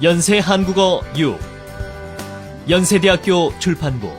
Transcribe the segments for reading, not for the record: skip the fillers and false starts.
연세 한국어 6 연세대학교 출판부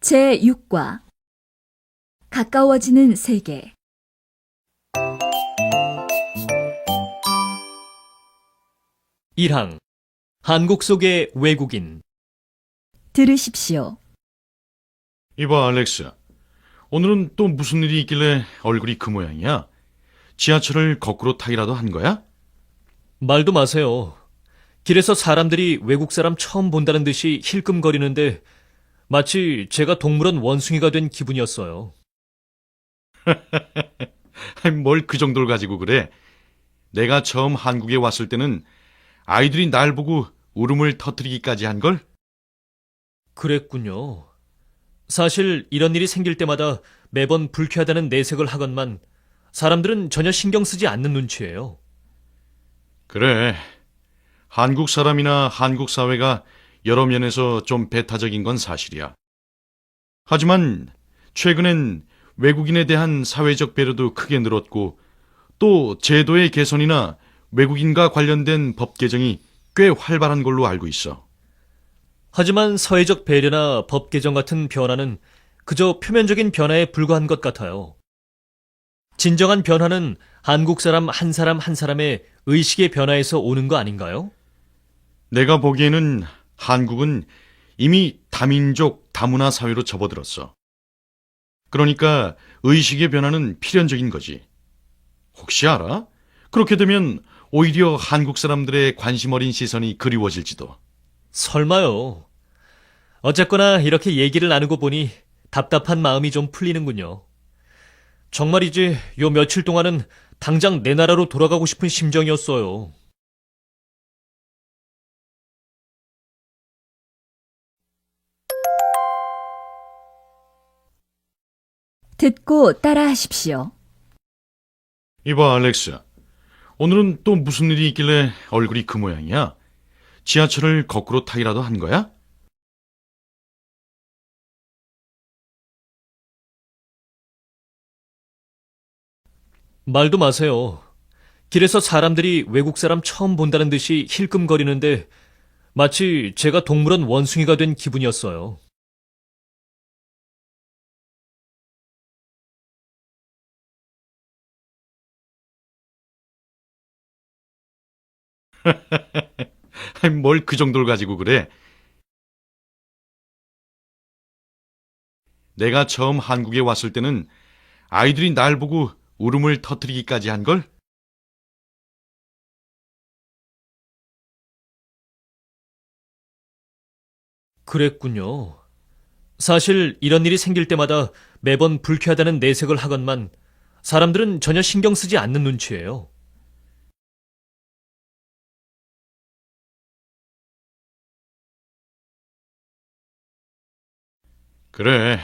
제6과 가까워지는 세계 1항 한국 속의 외국인 들으십시오. 이봐, 알렉스. 오늘은 또 무슨 일이 있길래 얼굴이 그 모양이야? 지하철을 거꾸로 타기라도 한 거야? 말도 마세요. 길에서 사람들이 외국 사람 처음 본다는 듯이 힐끔거리는데 마치 제가 동물원 원숭이가 된 기분이었어요. 뭘 그 정도를 가지고 그래? 내가 처음 한국에 왔을 때는 아이들이 날 보고 울음을 터뜨리기까지 한걸? 그랬군요. 사실 이런 일이 생길 때마다 매번 불쾌하다는 내색을 하건만 사람들은 전혀 신경 쓰지 않는 눈치예요. 그래. 한국 사람이나 한국 사회가 여러 면에서 좀 배타적인 건 사실이야. 하지만 최근엔 외국인에 대한 사회적 배려도 크게 늘었고 또 제도의 개선이나 외국인과 관련된 법 개정이 꽤 활발한 걸로 알고 있어. 하지만 사회적 배려나 법 개정 같은 변화는 그저 표면적인 변화에 불과한 것 같아요. 진정한 변화는 한국 사람 한 사람의 의식의 변화에서 오는 거 아닌가요? 내가 보기에는 한국은 이미 다민족, 다문화 사회로 접어들었어. 그러니까 의식의 변화는 필연적인 거지. 혹시 알아? 그렇게 되면 오히려 한국 사람들의 관심 어린 시선이 그리워질지도. 설마요. 어쨌거나 이렇게 얘기를 나누고 보니 답답한 마음이 좀 풀리는군요. 정말이지 요 며칠 동안은 당장 내 나라로 돌아가고 싶은 심정이었어요. 듣고 따라하십시오. 이봐, 알렉스. 오늘은 또 무슨 일이 있길래 얼굴이 그 모양이야? 지하철을 거꾸로 타기라도 한 거야? 말도 마세요. 길에서 사람들이 외국 사람 처음 본다는 듯이 힐끔거리는데 마치 제가 동물원 원숭이가 된 기분이었어요. 뭘 그 정도를 가지고 그래? 내가 처음 한국에 왔을 때는 아이들이 날 보고 울음을 터뜨리기까지 한걸? 그랬군요. 사실 이런 일이 생길 때마다 매번 불쾌하다는 내색을 하건만 사람들은 전혀 신경 쓰지 않는 눈치예요. 그래.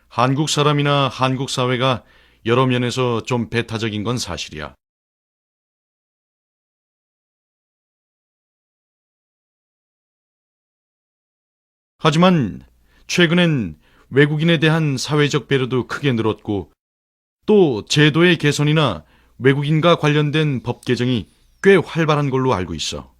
한국 사람이나 한국 사회가 여러 면에서 좀 배타적인 건 사실이야. 하지만 최근엔 외국인에 대한 사회적 배려도 크게 늘었고 또 제도의 개선이나 외국인과 관련된 법 개정이 꽤 활발한 걸로 알고 있어.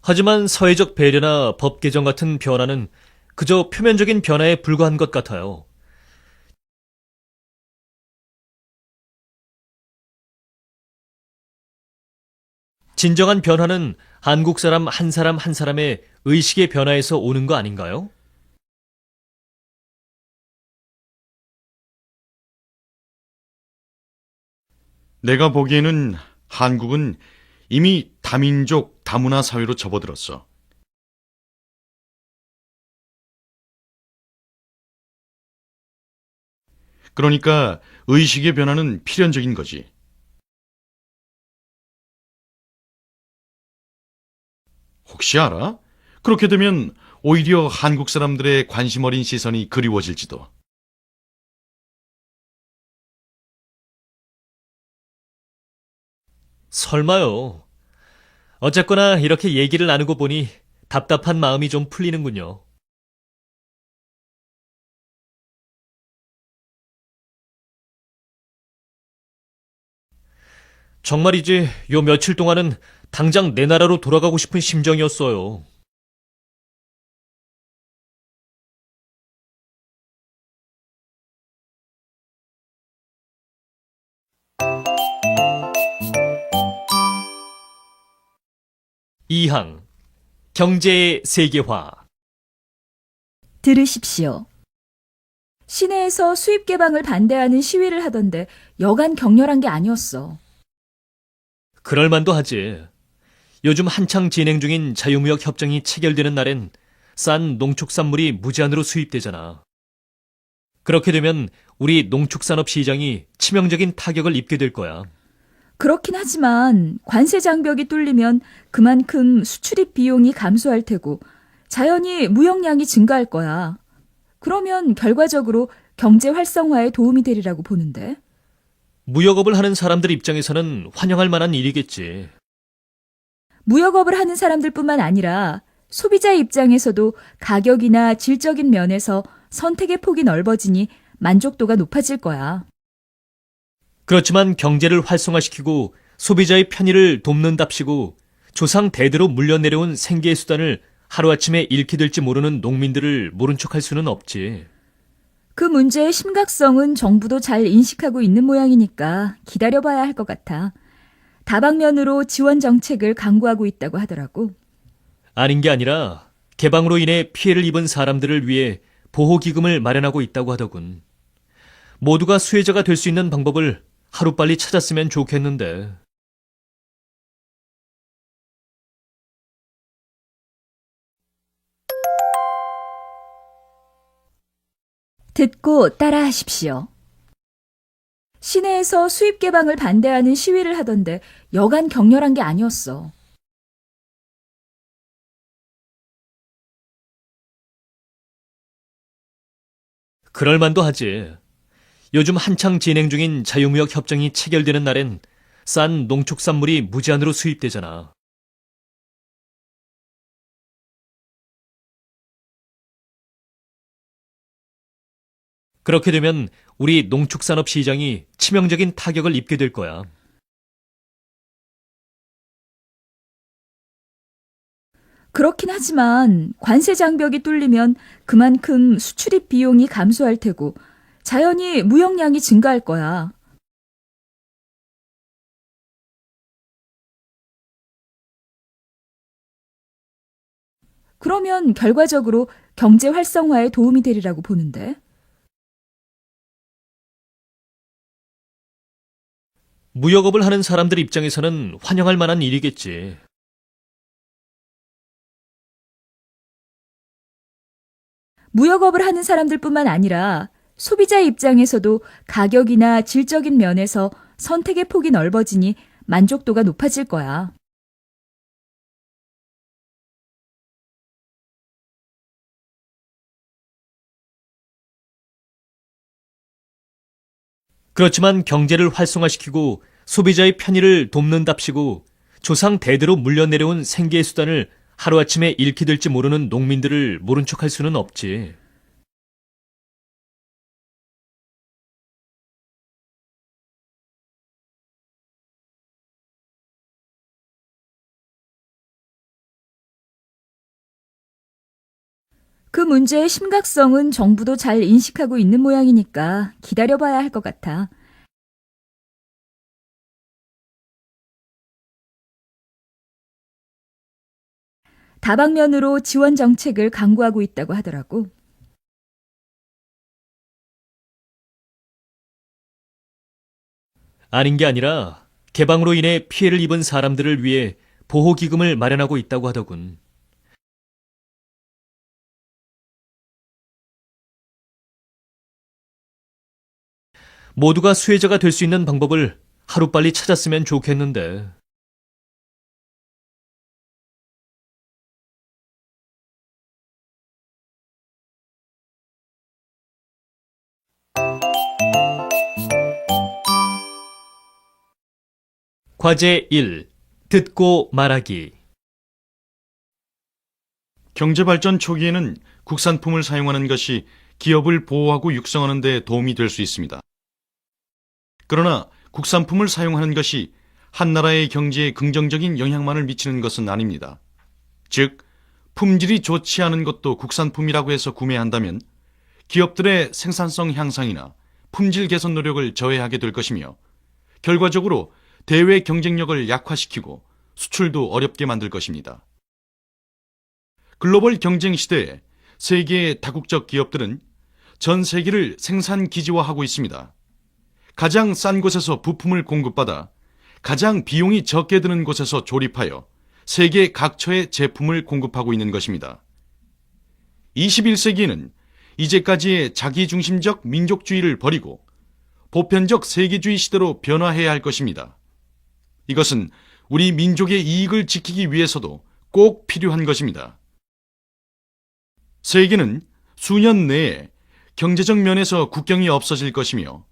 하지만 사회적 배려나 법 개정 같은 변화는 그저 표면적인 변화에 불과한 것 같아요. 진정한 변화는 한국 사람 한 사람의 의식의 변화에서 오는 거 아닌가요? 내가 보기에는 한국은 이미 다민족, 다문화 사회로 접어들었어. 그러니까 의식의 변화는 필연적인 거지. 혹시 알아? 그렇게 되면 오히려 한국 사람들의 관심 어린 시선이 그리워질지도. 설마요. 어쨌거나 이렇게 얘기를 나누고 보니 답답한 마음이 좀 풀리는군요. 정말이지 요 며칠 동안은 당장 내 나라로 돌아가고 싶은 심정이었어요. 이항 경제의 세계화. 들으십시오. 시내에서 수입 개방을 반대하는 시위를 하던데 여간 격렬한 게 아니었어. 그럴만도 하지. 요즘 한창 진행 중인 자유무역 협정이 체결되는 날엔 싼 농축산물이 무제한으로 수입되잖아. 그렇게 되면 우리 농축산업 시장이 치명적인 타격을 입게 될 거야. 그렇긴 하지만 관세 장벽이 뚫리면 그만큼 수출입 비용이 감소할 테고 자연히 무역량이 증가할 거야. 그러면 결과적으로 경제 활성화에 도움이 되리라고 보는데. 무역업을 하는 사람들 입장에서는 환영할 만한 일이겠지. 무역업을 하는 사람들뿐만 아니라 소비자 입장에서도 가격이나 질적인 면에서 선택의 폭이 넓어지니 만족도가 높아질 거야. 그렇지만 경제를 활성화시키고 소비자의 편의를 돕는답시고 조상 대대로 물려내려온 생계의 수단을 하루아침에 잃게 될지 모르는 농민들을 모른 척할 수는 없지. 그 문제의 심각성은 정부도 잘 인식하고 있는 모양이니까 기다려봐야 할 것 같아. 다방면으로 지원 정책을 강구하고 있다고 하더라고. 아닌 게 아니라 개방으로 인해 피해를 입은 사람들을 위해 보호기금을 마련하고 있다고 하더군. 모두가 수혜자가 될 수 있는 방법을 하루빨리 찾았으면 좋겠는데. 듣고 따라하십시오. 시내에서 수입 개방을 반대하는 시위를 하던데 여간 격렬한 게 아니었어. 그럴만도 하지. 요즘 한창 진행 중인 자유무역 협정이 체결되는 날엔 싼 농축산물이 무제한으로 수입되잖아. 그렇게 되면 우리 농축산업 시장이 치명적인 타격을 입게 될 거야. 그렇긴 하지만 관세 장벽이 뚫리면 그만큼 수출입 비용이 감소할 테고 자연히 무역량이 증가할 거야. 그러면 결과적으로 경제 활성화에 도움이 되리라고 보는데. 무역업을 하는 사람들 입장에서는 환영할 만한 일이겠지. 무역업을 하는 사람들뿐만 아니라 소비자 입장에서도 가격이나 질적인 면에서 선택의 폭이 넓어지니 만족도가 높아질 거야. 그렇지만 경제를 활성화시키고 소비자의 편의를 돕는답시고 조상 대대로 물려내려온 생계의 수단을 하루아침에 잃게 될지 모르는 농민들을 모른 척할 수는 없지. 그 문제의 심각성은 정부도 잘 인식하고 있는 모양이니까 기다려봐야 할 것 같아. 다방면으로 지원 정책을 강구하고 있다고 하더라고. 아닌 게 아니라 개방으로 인해 피해를 입은 사람들을 위해 보호기금을 마련하고 있다고 하더군. 모두가 수혜자가 될 수 있는 방법을 하루빨리 찾았으면 좋겠는데. 과제 1. 듣고 말하기. 경제발전 초기에는 국산품을 사용하는 것이 기업을 보호하고 육성하는 데 도움이 될 수 있습니다. 그러나 국산품을 사용하는 것이 한 나라의 경제에 긍정적인 영향만을 미치는 것은 아닙니다. 즉, 품질이 좋지 않은 것도 국산품이라고 해서 구매한다면 기업들의 생산성 향상이나 품질 개선 노력을 저해하게 될 것이며 결과적으로 대외 경쟁력을 약화시키고 수출도 어렵게 만들 것입니다. 글로벌 경쟁 시대에 세계의 다국적 기업들은 전 세계를 생산 기지화하고 있습니다. 가장 싼 곳에서 부품을 공급받아 가장 비용이 적게 드는 곳에서 조립하여 세계 각처에 제품을 공급하고 있는 것입니다. 21세기에는 이제까지의 자기중심적 민족주의를 버리고 보편적 세계주의 시대로 변화해야 할 것입니다. 이것은 우리 민족의 이익을 지키기 위해서도 꼭 필요한 것입니다. 세계는 수년 내에 경제적 면에서 국경이 없어질 것이며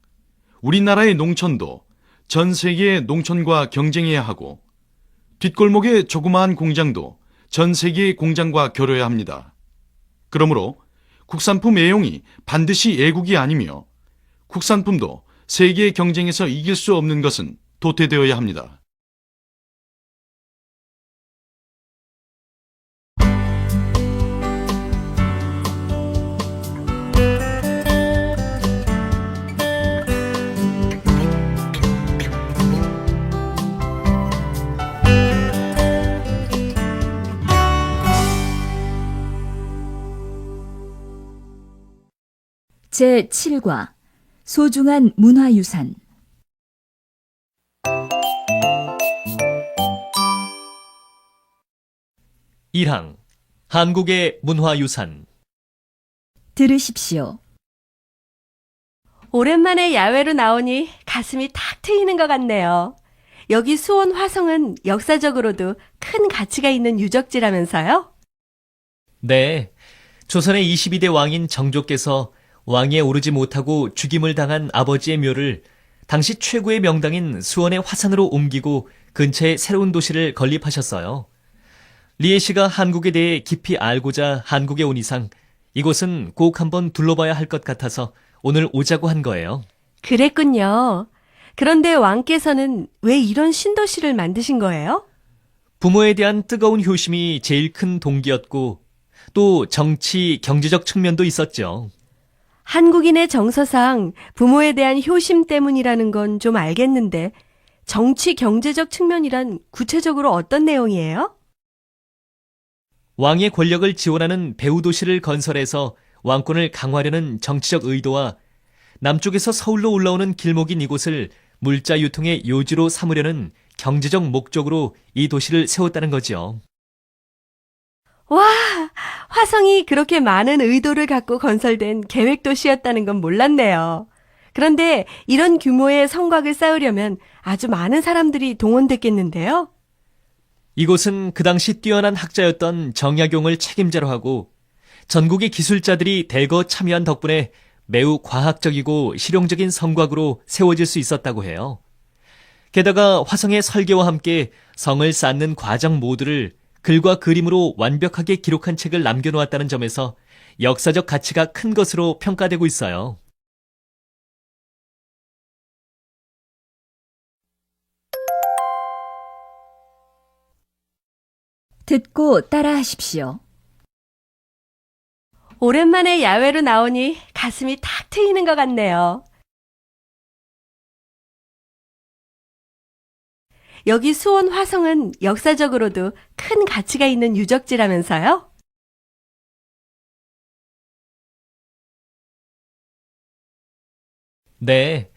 우리나라의 농촌도 전 세계의 농촌과 경쟁해야 하고 뒷골목의 조그마한 공장도 전 세계의 공장과 겨뤄야 합니다. 그러므로 국산품 애용이 반드시 애국이 아니며 국산품도 세계의 경쟁에서 이길 수 없는 것은 도태되어야 합니다. 제7과 소중한 문화유산. 일항 한국의 문화유산. 들으십시오. 오랜만에 야외로 나오니 가슴이 탁 트이는 것 같네요. 여기 수원 화성은 역사적으로도 큰 가치가 있는 유적지라면서요? 네, 조선의 22대 왕인 정조께서 왕위에 오르지 못하고 죽임을 당한 아버지의 묘를 당시 최고의 명당인 수원의 화산으로 옮기고 근처에 새로운 도시를 건립하셨어요. 리에 씨가 한국에 대해 깊이 알고자 한국에 온 이상 이곳은 꼭 한번 둘러봐야 할 것 같아서 오늘 오자고 한 거예요. 그랬군요. 그런데 왕께서는 왜 이런 신도시를 만드신 거예요? 부모에 대한 뜨거운 효심이 제일 큰 동기였고 또 정치, 경제적 측면도 있었죠. 한국인의 정서상 부모에 대한 효심 때문이라는 건 좀 알겠는데 정치, 경제적 측면이란 구체적으로 어떤 내용이에요? 왕의 권력을 지원하는 배후 도시를 건설해서 왕권을 강화하려는 정치적 의도와 남쪽에서 서울로 올라오는 길목인 이곳을 물자 유통의 요지로 삼으려는 경제적 목적으로 이 도시를 세웠다는 거죠. 와, 화성이 그렇게 많은 의도를 갖고 건설된 계획 도시였다는 건 몰랐네요. 그런데 이런 규모의 성곽을 쌓으려면 아주 많은 사람들이 동원됐겠는데요? 이곳은 그 당시 뛰어난 학자였던 정약용을 책임자로 하고 전국의 기술자들이 대거 참여한 덕분에 매우 과학적이고 실용적인 성곽으로 세워질 수 있었다고 해요. 게다가 화성의 설계와 함께 성을 쌓는 과정 모두를 글과 그림으로 완벽하게 기록한 책을 남겨놓았다는 점에서 역사적 가치가 큰 것으로 평가되고 있어요. 듣고 따라하십시오. 오랜만에 야외로 나오니 가슴이 탁 트이는 것 같네요. 여기 수원 화성은 역사적으로도 큰 가치가 있는 유적지라면서요? 네,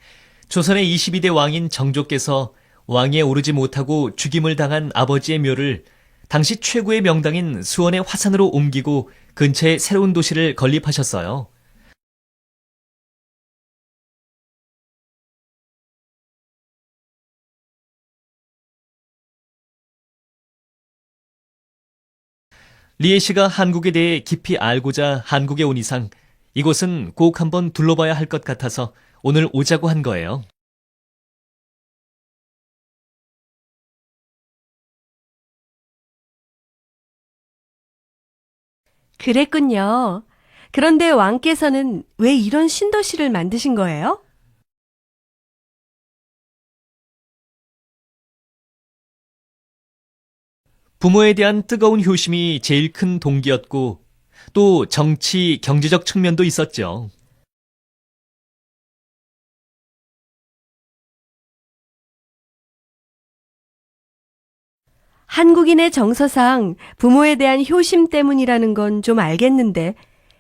조선의 22대 왕인 정조께서 왕위에 오르지 못하고 죽임을 당한 아버지의 묘를 당시 최고의 명당인 수원의 화산으로 옮기고 근처에 새로운 도시를 건립하셨어요. 리에 씨가 한국에 대해 깊이 알고자 한국에 온 이상 이곳은 꼭 한번 둘러봐야 할 것 같아서 오늘 오자고 한 거예요. 그랬군요. 그런데 왕께서는 왜 이런 신도시를 만드신 거예요? 부모에 대한 뜨거운 효심이 제일 큰 동기였고 또 정치, 경제적 측면도 있었죠. 한국인의 정서상 부모에 대한 효심 때문이라는 건 좀 알겠는데,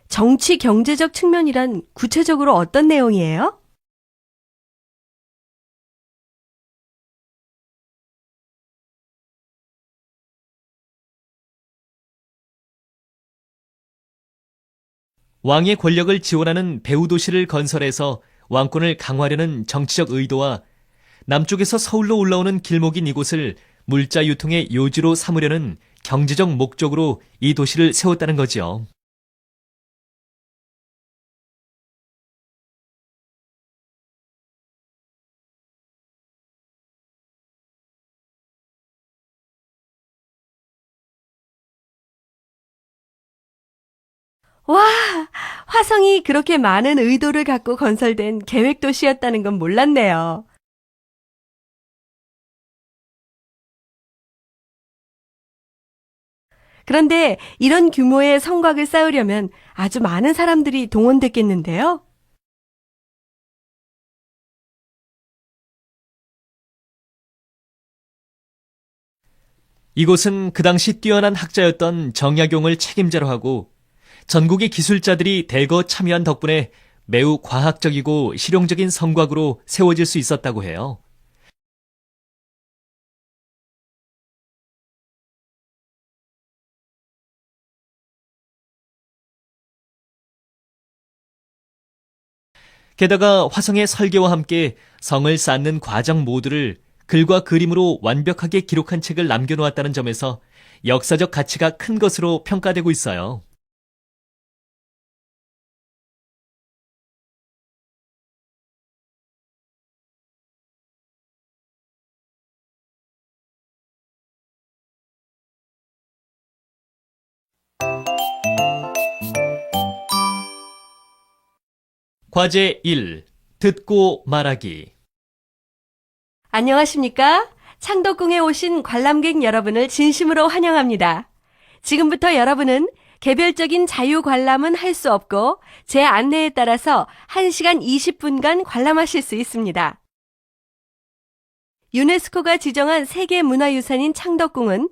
정치, 경제적 측면이란 구체적으로 어떤 내용이에요? 왕의 권력을 지원하는 배후 도시를 건설해서 왕권을 강화하려는 정치적 의도와 남쪽에서 서울로 올라오는 길목인 이곳을 물자 유통의 요지로 삼으려는 경제적 목적으로 이 도시를 세웠다는 거지요. 와, 화성이 그렇게 많은 의도를 갖고 건설된 계획 도시였다는 건 몰랐네요. 그런데 이런 규모의 성곽을 쌓으려면 아주 많은 사람들이 동원됐겠는데요? 이곳은 그 당시 뛰어난 학자였던 정약용을 책임자로 하고 전국의 기술자들이 대거 참여한 덕분에 매우 과학적이고 실용적인 성곽으로 세워질 수 있었다고 해요. 게다가 화성의 설계와 함께 성을 쌓는 과정 모두를 글과 그림으로 완벽하게 기록한 책을 남겨놓았다는 점에서 역사적 가치가 큰 것으로 평가되고 있어요. 과제 1. 듣고 말하기. 안녕하십니까? 창덕궁에 오신 관람객 여러분을 진심으로 환영합니다. 지금부터 여러분은 개별적인 자유 관람은 할 수 없고 제 안내에 따라서 1시간 20분간 관람하실 수 있습니다. 유네스코가 지정한 세계문화유산인 창덕궁은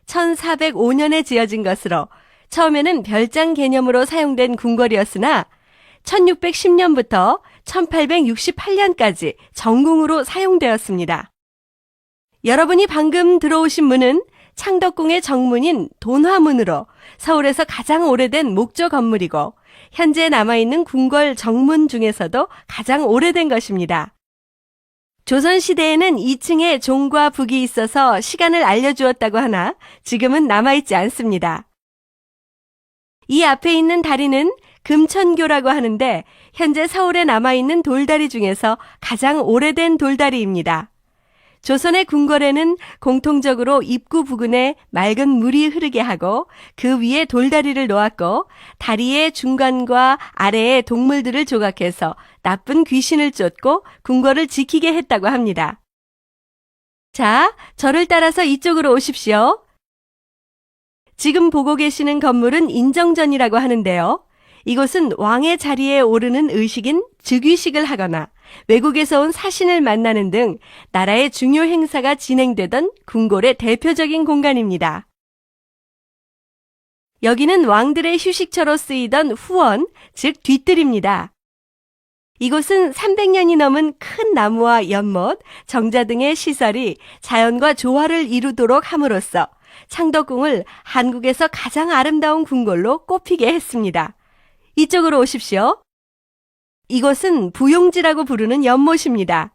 1405년에 지어진 것으로 처음에는 별장 개념으로 사용된 궁궐이었으나 1610년부터 1868년까지 정궁으로 사용되었습니다. 여러분이 방금 들어오신 문은 창덕궁의 정문인 돈화문으로 서울에서 가장 오래된 목조 건물이고 현재 남아있는 궁궐 정문 중에서도 가장 오래된 것입니다. 조선시대에는 2층에 종과 북이 있어서 시간을 알려주었다고 하나 지금은 남아있지 않습니다. 이 앞에 있는 다리는 금천교라고 하는데 현재 서울에 남아있는 돌다리 중에서 가장 오래된 돌다리입니다. 조선의 궁궐에는 공통적으로 입구 부근에 맑은 물이 흐르게 하고 그 위에 돌다리를 놓았고 다리의 중간과 아래에 동물들을 조각해서 나쁜 귀신을 쫓고 궁궐을 지키게 했다고 합니다. 자, 저를 따라서 이쪽으로 오십시오. 지금 보고 계시는 건물은 인정전이라고 하는데요. 이곳은 왕의 자리에 오르는 의식인 즉위식을 하거나 외국에서 온 사신을 만나는 등 나라의 중요 행사가 진행되던 궁궐의 대표적인 공간입니다. 여기는 왕들의 휴식처로 쓰이던 후원, 즉 뒷뜰입니다. 이곳은 300년이 넘은 큰 나무와 연못, 정자 등의 시설이 자연과 조화를 이루도록 함으로써 창덕궁을 한국에서 가장 아름다운 궁궐로 꼽히게 했습니다. 이쪽으로 오십시오. 이곳은 부용지라고 부르는 연못입니다.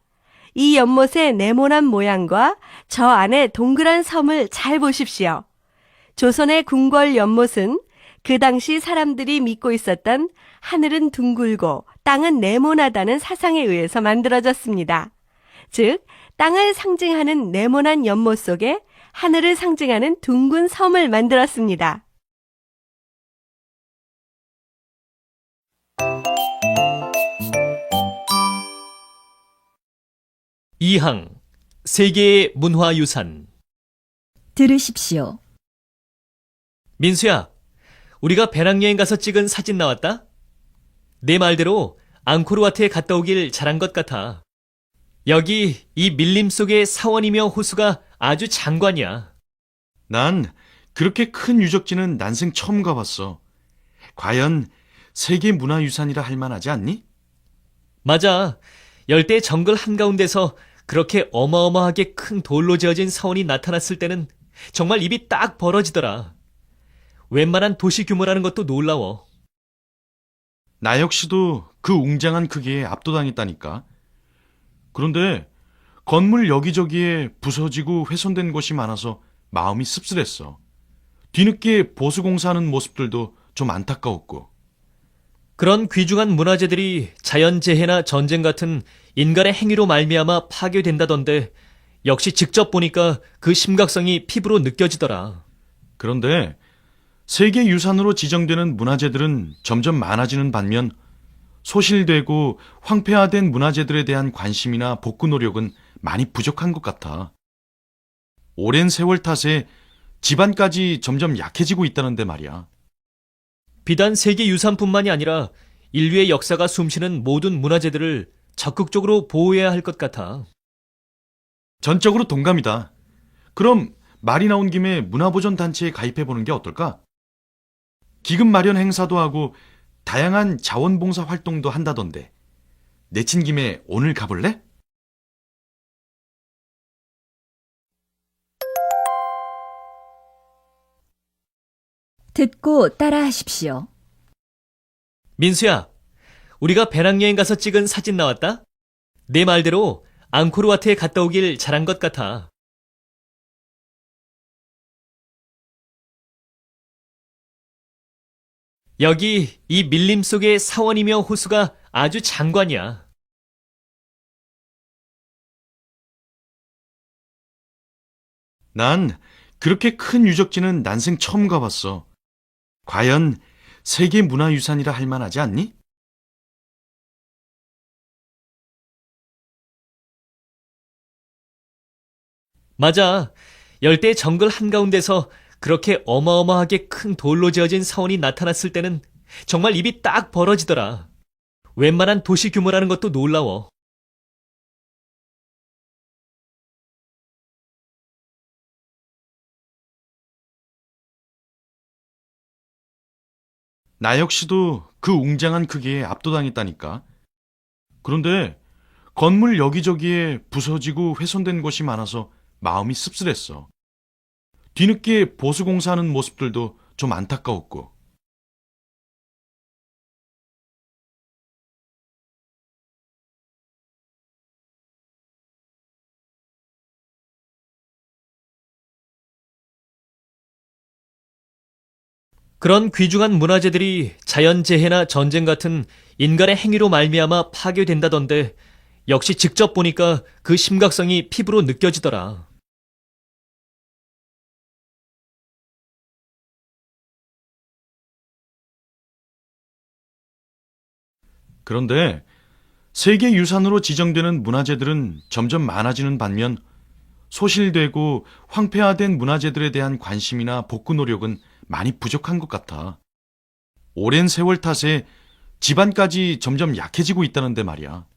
이 연못의 네모난 모양과 저 안에 동그란 섬을 잘 보십시오. 조선의 궁궐 연못은 그 당시 사람들이 믿고 있었던 하늘은 둥글고 땅은 네모나다는 사상에 의해서 만들어졌습니다. 즉, 땅을 상징하는 네모난 연못 속에 하늘을 상징하는 둥근 섬을 만들었습니다. 이항 세계의 문화유산. 들으십시오. 민수야, 우리가 배낭여행 가서 찍은 사진 나왔다? 내 말대로 앙코르와트에 갔다 오길 잘한 것 같아. 여기 이 밀림 속의 사원이며 호수가 아주 장관이야. 난 그렇게 큰 유적지는 난생 처음 가봤어. 과연 세계 문화유산이라 할 만하지 않니? 맞아. 열대 정글 한가운데서 그렇게 어마어마하게 큰 돌로 지어진 사원이 나타났을 때는 정말 입이 딱 벌어지더라. 웬만한 도시 규모라는 것도 놀라워. 나 역시도 그 웅장한 크기에 압도당했다니까. 그런데 건물 여기저기에 부서지고 훼손된 곳이 많아서 마음이 씁쓸했어. 뒤늦게 보수공사하는 모습들도 좀 안타까웠고. 그런 귀중한 문화재들이 자연재해나 전쟁 같은 인간의 행위로 말미암아 파괴된다던데 역시 직접 보니까 그 심각성이 피부로 느껴지더라. 그런데 세계유산으로 지정되는 문화재들은 점점 많아지는 반면 소실되고 황폐화된 문화재들에 대한 관심이나 복구 노력은 많이 부족한 것 같아. 오랜 세월 탓에 집안까지 점점 약해지고 있다는데 말이야. 비단 세계유산뿐만이 아니라 인류의 역사가 숨쉬는 모든 문화재들을 적극적으로 보호해야 할 것 같아. 전적으로 동감이다. 그럼 말이 나온 김에 문화보존단체에 가입해보는 게 어떨까? 기금 마련 행사도 하고 다양한 자원봉사 활동도 한다던데. 내친 김에 오늘 가볼래? 듣고 따라하십시오. 민수야, 우리가 배낭여행 가서 찍은 사진 나왔다? 내 말대로 앙코르와트에 갔다 오길 잘한 것 같아. 여기 이 밀림 속의 사원이며 호수가 아주 장관이야. 난 그렇게 큰 유적지는 난생 처음 가봤어. 과연 세계 문화유산이라 할 만하지 않니? 맞아. 열대 정글 한가운데서 그렇게 어마어마하게 큰 돌로 지어진 사원이 나타났을 때는 정말 입이 딱 벌어지더라. 웬만한 도시 규모라는 것도 놀라워. 나 역시도 그 웅장한 크기에 압도당했다니까. 그런데 건물 여기저기에 부서지고 훼손된 곳이 많아서 마음이 씁쓸했어. 뒤늦게 보수공사하는 모습들도 좀 안타까웠고. 그런 귀중한 문화재들이 자연재해나 전쟁 같은 인간의 행위로 말미암아 파괴된다던데 역시 직접 보니까 그 심각성이 피부로 느껴지더라. 그런데 세계유산으로 지정되는 문화재들은 점점 많아지는 반면 소실되고 황폐화된 문화재들에 대한 관심이나 복구 노력은 많이 부족한 것 같아. 오랜 세월 탓에 집안까지 점점 약해지고 있다는데 말이야.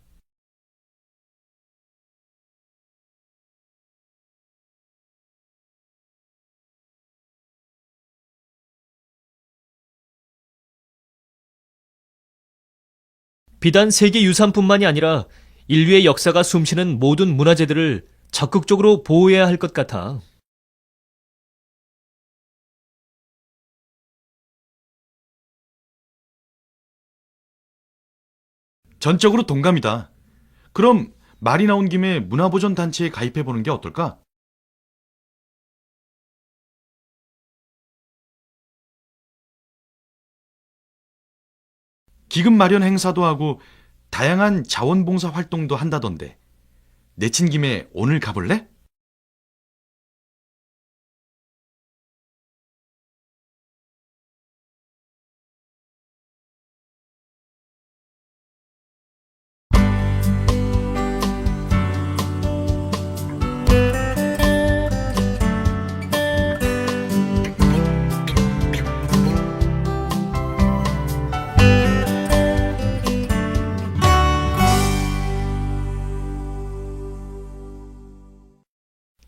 비단 세계 유산뿐만이 아니라 인류의 역사가 숨쉬는 모든 문화재들을 적극적으로 보호해야 할 것 같아. 전적으로 동감이다. 그럼 말이 나온 김에 문화보존 단체에 가입해 보는 게 어떨까? 기금 마련 행사도 하고 다양한 자원봉사 활동도 한다던데. 내친 김에 오늘 가볼래?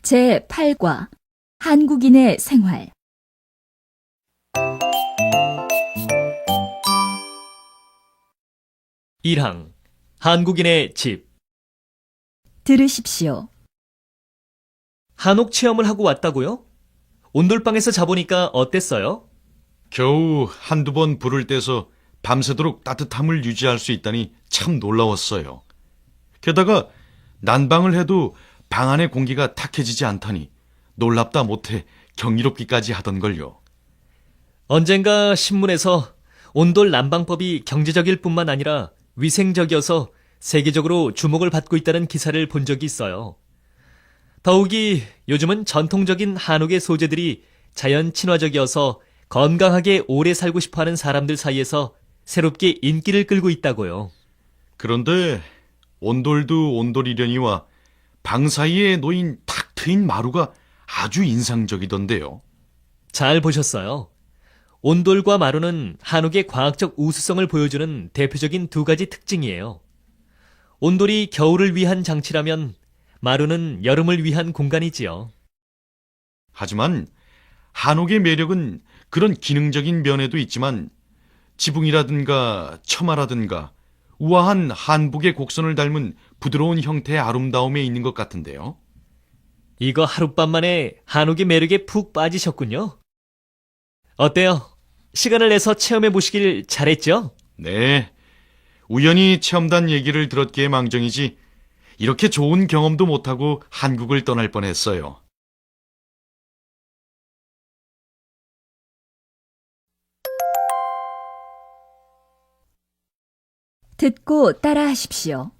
제8과 한국인의 생활. 일항 한국인의 집. 들으십시오. 한옥 체험을 하고 왔다고요? 온돌방에서 자보니까 어땠어요? 겨우 한두 번 불을 떼서 밤새도록 따뜻함을 유지할 수 있다니 참 놀라웠어요. 게다가 난방을 해도 방 안의 공기가 탁해지지 않다니 놀랍다 못해 경이롭기까지 하던걸요. 언젠가 신문에서 온돌 난방법이 경제적일 뿐만 아니라 위생적이어서 세계적으로 주목을 받고 있다는 기사를 본 적이 있어요. 더욱이 요즘은 전통적인 한옥의 소재들이 자연 친화적이어서 건강하게 오래 살고 싶어하는 사람들 사이에서 새롭게 인기를 끌고 있다고요. 그런데 온돌도 온돌이려니와 방 사이에 놓인 탁 트인 마루가 아주 인상적이던데요. 잘 보셨어요. 온돌과 마루는 한옥의 과학적 우수성을 보여주는 대표적인 두 가지 특징이에요. 온돌이 겨울을 위한 장치라면 마루는 여름을 위한 공간이지요. 하지만 한옥의 매력은 그런 기능적인 면에도 있지만 지붕이라든가 처마라든가 우아한 한복의 곡선을 닮은 부드러운 형태의 아름다움에 있는 것 같은데요. 이거 하룻밤 만에 한옥의 매력에 푹 빠지셨군요. 어때요? 시간을 내서 체험해 보시길 잘했죠? 네, 우연히 체험단 얘기를 들었기에 망정이지 이렇게 좋은 경험도 못하고 한국을 떠날 뻔했어요. 듣고 따라하십시오.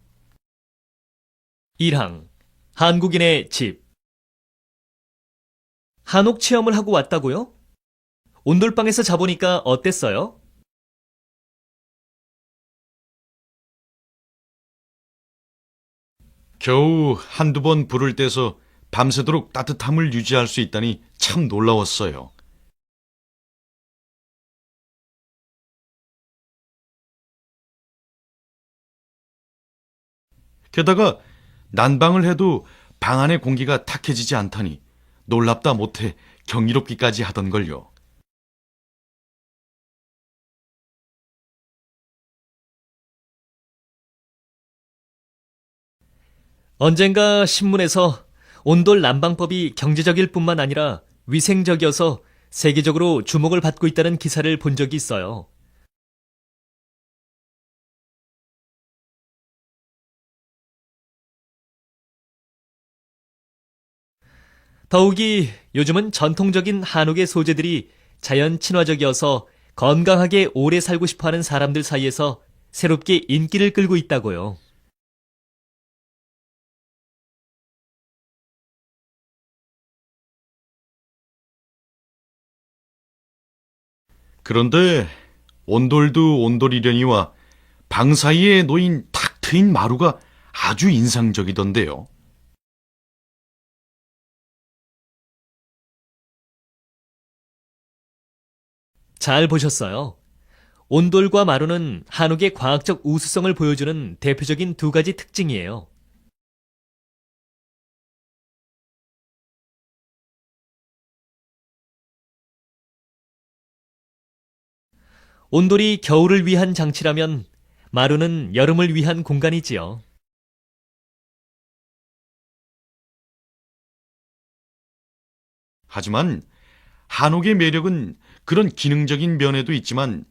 1항 한국인의 집. 한옥 체험을 하고 왔다고요? 온돌방에서 자보니까 어땠어요? 겨우 한두 번 불을 떼서 밤새도록 따뜻함을 유지할 수 있다니 참 놀라웠어요. 게다가 난방을 해도 방 안의 공기가 탁해지지 않다니 놀랍다 못해 경이롭기까지 하던걸요. 언젠가 신문에서 온돌 난방법이 경제적일 뿐만 아니라 위생적이어서 세계적으로 주목을 받고 있다는 기사를 본 적이 있어요. 더욱이 요즘은 전통적인 한옥의 소재들이 자연 친화적이어서 건강하게 오래 살고 싶어하는 사람들 사이에서 새롭게 인기를 끌고 있다고요. 그런데 온돌도 온돌이려니와 방 사이에 놓인 탁 트인 마루가 아주 인상적이던데요. 잘 보셨어요. 온돌과 마루는 한옥의 과학적 우수성을 보여주는 대표적인 두 가지 특징이에요. 온돌이 겨울을 위한 장치라면 마루는 여름을 위한 공간이지요. 하지만 한옥의 매력은 그런 기능적인 면에도 있지만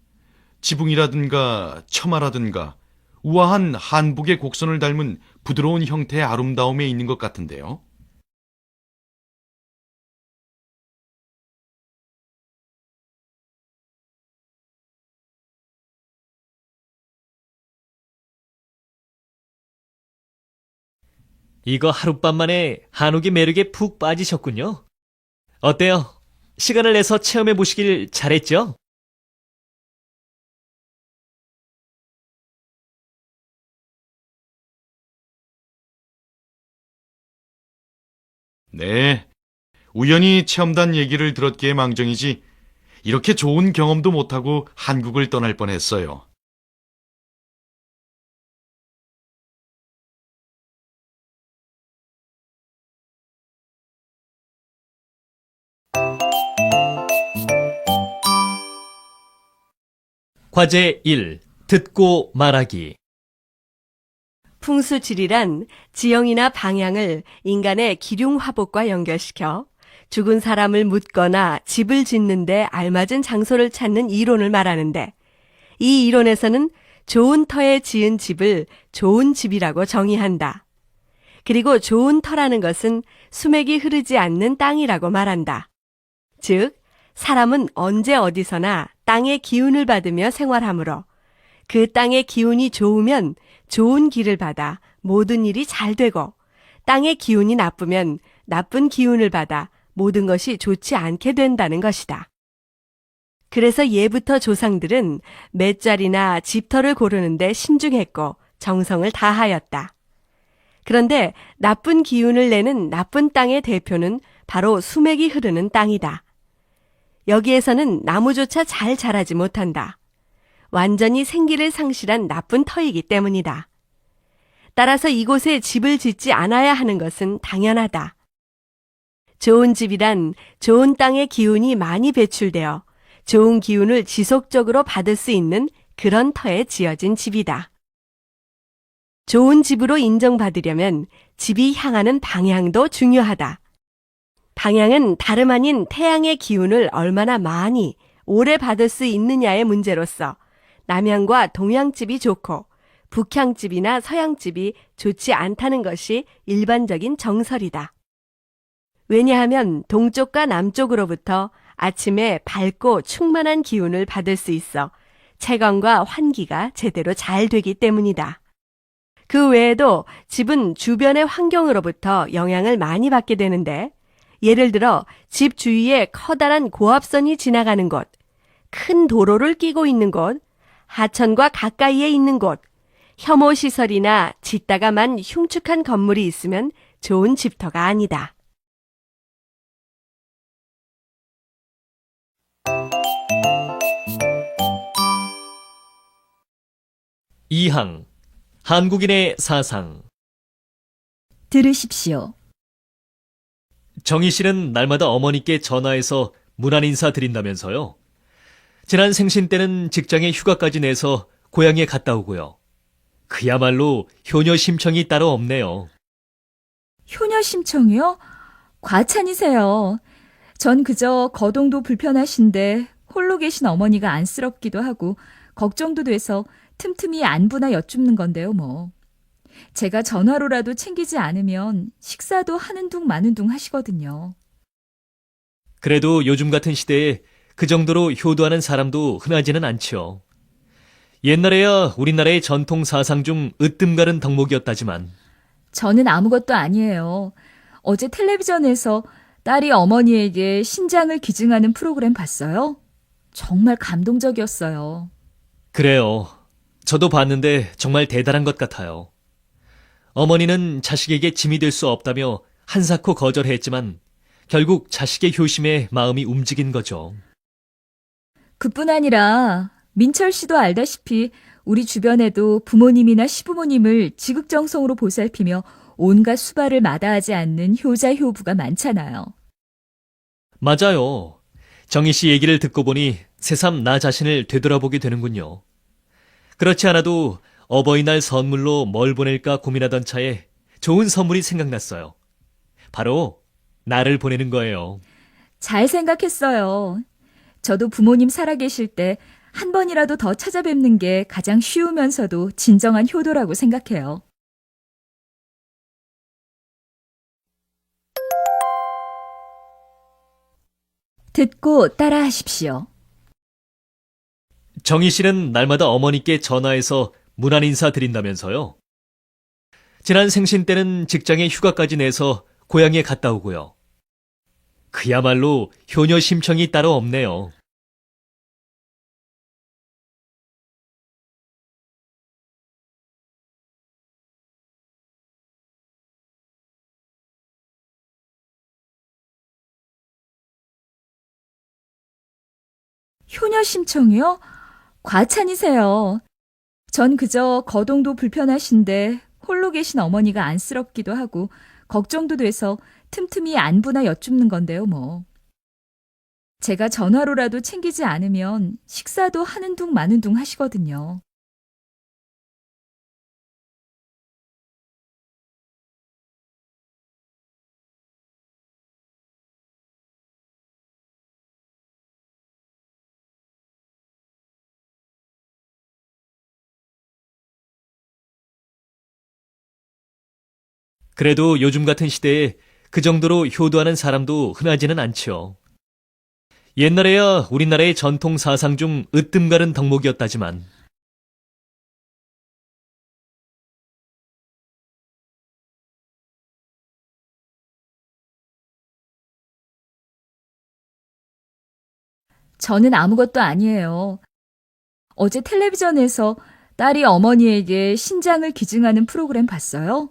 지붕이라든가 처마라든가 우아한 한복의 곡선을 닮은 부드러운 형태의 아름다움에 있는 것 같은데요. 이거 하룻밤 만에 한옥의 매력에 푹 빠지셨군요. 어때요? 시간을 내서 체험해 보시길 잘했죠? 네, 우연히 체험단 얘기를 들었기에 망정이지 이렇게 좋은 경험도 못하고 한국을 떠날 뻔했어요. 과제 1. 듣고 말하기. 풍수지리란 지형이나 방향을 인간의 기륭 화복과 연결시켜 죽은 사람을 묻거나 집을 짓는데 알맞은 장소를 찾는 이론을 말하는데, 이 이론에서는 좋은 터에 지은 집을 좋은 집이라고 정의한다. 그리고 좋은 터라는 것은 수맥이 흐르지 않는 땅이라고 말한다. 즉, 사람은 언제 어디서나 땅의 기운을 받으며 생활하므로 그 땅의 기운이 좋으면 좋은 길을 받아 모든 일이 잘 되고, 땅의 기운이 나쁘면 나쁜 기운을 받아 모든 것이 좋지 않게 된다는 것이다. 그래서 예부터 조상들은 맷자리나 집터를 고르는데 신중했고 정성을 다하였다. 그런데 나쁜 기운을 내는 나쁜 땅의 대표는 바로 수맥이 흐르는 땅이다. 여기에서는 나무조차 잘 자라지 못한다. 완전히 생기를 상실한 나쁜 터이기 때문이다. 따라서 이곳에 집을 짓지 않아야 하는 것은 당연하다. 좋은 집이란 좋은 땅의 기운이 많이 배출되어 좋은 기운을 지속적으로 받을 수 있는 그런 터에 지어진 집이다. 좋은 집으로 인정받으려면 집이 향하는 방향도 중요하다. 방향은 다름 아닌 태양의 기운을 얼마나 많이 오래 받을 수 있느냐의 문제로서 남향과 동향집이 좋고 북향집이나 서향집이 좋지 않다는 것이 일반적인 정설이다. 왜냐하면 동쪽과 남쪽으로부터 아침에 밝고 충만한 기운을 받을 수 있어 채광과 환기가 제대로 잘 되기 때문이다. 그 외에도 집은 주변의 환경으로부터 영향을 많이 받게 되는데, 예를 들어 집 주위에 커다란 고압선이 지나가는 곳, 큰 도로를 끼고 있는 곳, 하천과 가까이에 있는 곳, 혐오시설이나 짓다가만 흉측한 건물이 있으면 좋은 집터가 아니다. 이항. 한국인의 사상. 들으십시오. 정희 씨는 날마다 어머니께 전화해서 문안 인사 드린다면서요. 지난 생신 때는 직장에 휴가까지 내서 고향에 갔다 오고요. 그야말로 효녀 심청이 따로 없네요. 효녀 심청이요? 과찬이세요. 전 그저 거동도 불편하신데 홀로 계신 어머니가 안쓰럽기도 하고 걱정도 돼서 틈틈이 안부나 여쭙는 건데요, 뭐. 제가 전화로라도 챙기지 않으면 식사도 하는 둥 마는 둥 하시거든요. 그래도 요즘 같은 시대에 그 정도로 효도하는 사람도 흔하지는 않죠. 옛날에야 우리나라의 전통 사상 중 으뜸 가는 덕목이었다지만. 저는 아무것도 아니에요. 어제 텔레비전에서 딸이 어머니에게 신장을 기증하는 프로그램 봤어요? 정말 감동적이었어요. 그래요. 저도 봤는데 정말 대단한 것 같아요. 어머니는 자식에게 짐이 될 수 없다며 한사코 거절했지만 결국 자식의 효심에 마음이 움직인 거죠. 그뿐 아니라 민철 씨도 알다시피 우리 주변에도 부모님이나 시부모님을 지극정성으로 보살피며 온갖 수발을 마다하지 않는 효자 효부가 많잖아요. 맞아요. 정희 씨 얘기를 듣고 보니 새삼 나 자신을 되돌아보게 되는군요. 그렇지 않아도 어버이날 선물로 뭘 보낼까 고민하던 차에 좋은 선물이 생각났어요. 바로 나를 보내는 거예요. 잘 생각했어요. 저도 부모님 살아계실 때 한 번이라도 더 찾아뵙는 게 가장 쉬우면서도 진정한 효도라고 생각해요. 듣고 따라하십시오. 정희 씨는 날마다 어머니께 전화해서 문안 인사 드린다면서요. 지난 생신 때는 직장에 휴가까지 내서 고향에 갔다 오고요. 그야말로 효녀 심청이 따로 없네요. 효녀 심청이요? 과찬이세요. 전 그저 거동도 불편하신데 홀로 계신 어머니가 안쓰럽기도 하고 걱정도 돼서 틈틈이 안부나 여쭙는 건데요, 뭐. 제가 전화로라도 챙기지 않으면 식사도 하는 둥 마는 둥 하시거든요. 그래도 요즘 같은 시대에 그 정도로 효도하는 사람도 흔하지는 않지요. 옛날에야 우리나라의 전통 사상 중 으뜸 가는 덕목이었다지만 저는 아무것도 아니에요. 어제 텔레비전에서 딸이 어머니에게 신장을 기증하는 프로그램 봤어요?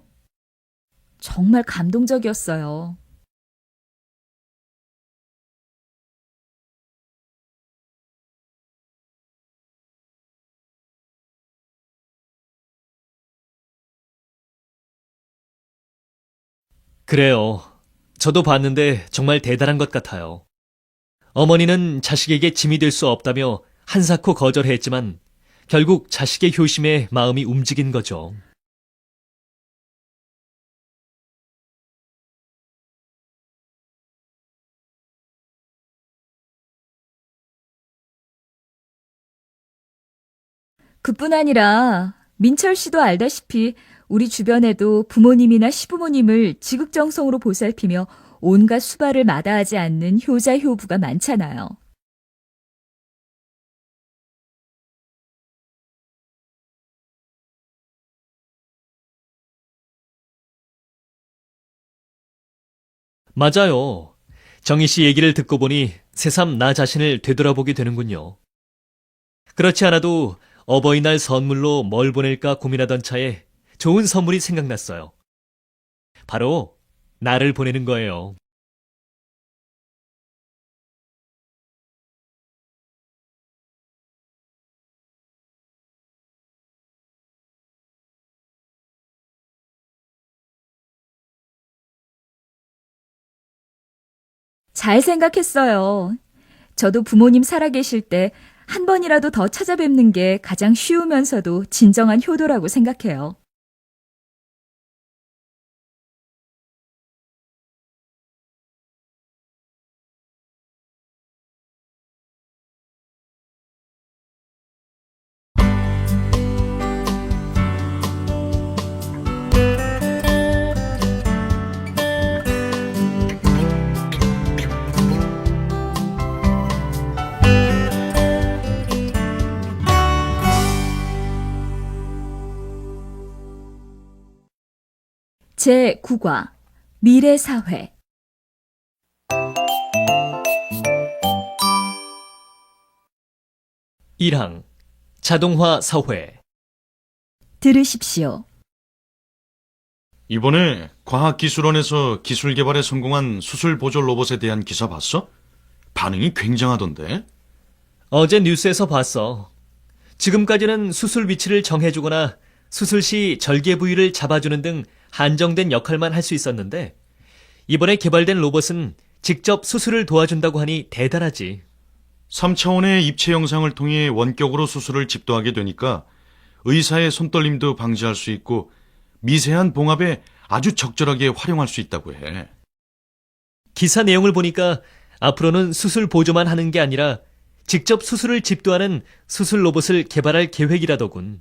정말 감동적이었어요. 그래요. 저도 봤는데 정말 대단한 것 같아요. 어머니는 자식에게 짐이 될 수 없다며 한사코 거절했지만 결국 자식의 효심에 마음이 움직인 거죠. 그뿐 아니라 민철 씨도 알다시피 우리 주변에도 부모님이나 시부모님을 지극정성으로 보살피며 온갖 수발을 마다하지 않는 효자 효부가 많잖아요. 맞아요. 정희 씨 얘기를 듣고 보니 새삼 나 자신을 되돌아보게 되는군요. 그렇지 않아도 어버이날 선물로 뭘 보낼까 고민하던 차에 좋은 선물이 생각났어요. 바로 나를 보내는 거예요. 잘 생각했어요. 저도 부모님 살아계실 때 한 번이라도 더 찾아뵙는 게 가장 쉬우면서도 진정한 효도라고 생각해요. 제9과 미래사회 1항 자동화 사회 들으십시오. 이번에 과학기술원에서 기술 개발에 성공한 수술 보조 로봇에 대한 기사 봤어? 반응이 굉장하던데? 어제 뉴스에서 봤어. 지금까지는 수술 위치를 정해주거나 수술 시 절개 부위를 잡아주는 등 한정된 역할만 할 수 있었는데 이번에 개발된 로봇은 직접 수술을 도와준다고 하니 대단하지. 3차원의 입체 영상을 통해 원격으로 수술을 집도하게 되니까 의사의 손떨림도 방지할 수 있고 미세한 봉합에 아주 적절하게 활용할 수 있다고 해. 기사 내용을 보니까 앞으로는 수술 보조만 하는 게 아니라 직접 수술을 집도하는 수술 로봇을 개발할 계획이라더군.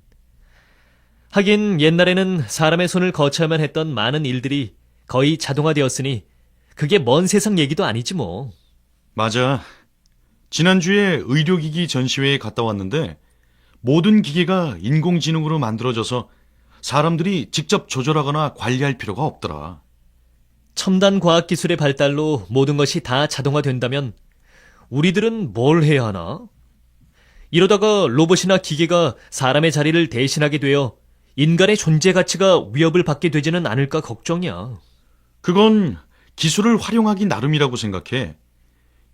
하긴 옛날에는 사람의 손을 거쳐야만 했던 많은 일들이 거의 자동화되었으니 그게 먼 세상 얘기도 아니지 뭐. 맞아. 지난주에 의료기기 전시회에 갔다 왔는데 모든 기계가 인공지능으로 만들어져서 사람들이 직접 조절하거나 관리할 필요가 없더라. 첨단 과학기술의 발달로 모든 것이 다 자동화된다면 우리들은 뭘 해야 하나? 이러다가 로봇이나 기계가 사람의 자리를 대신하게 되어 인간의 존재 가치가 위협을 받게 되지는 않을까 걱정이야. 그건 기술을 활용하기 나름이라고 생각해.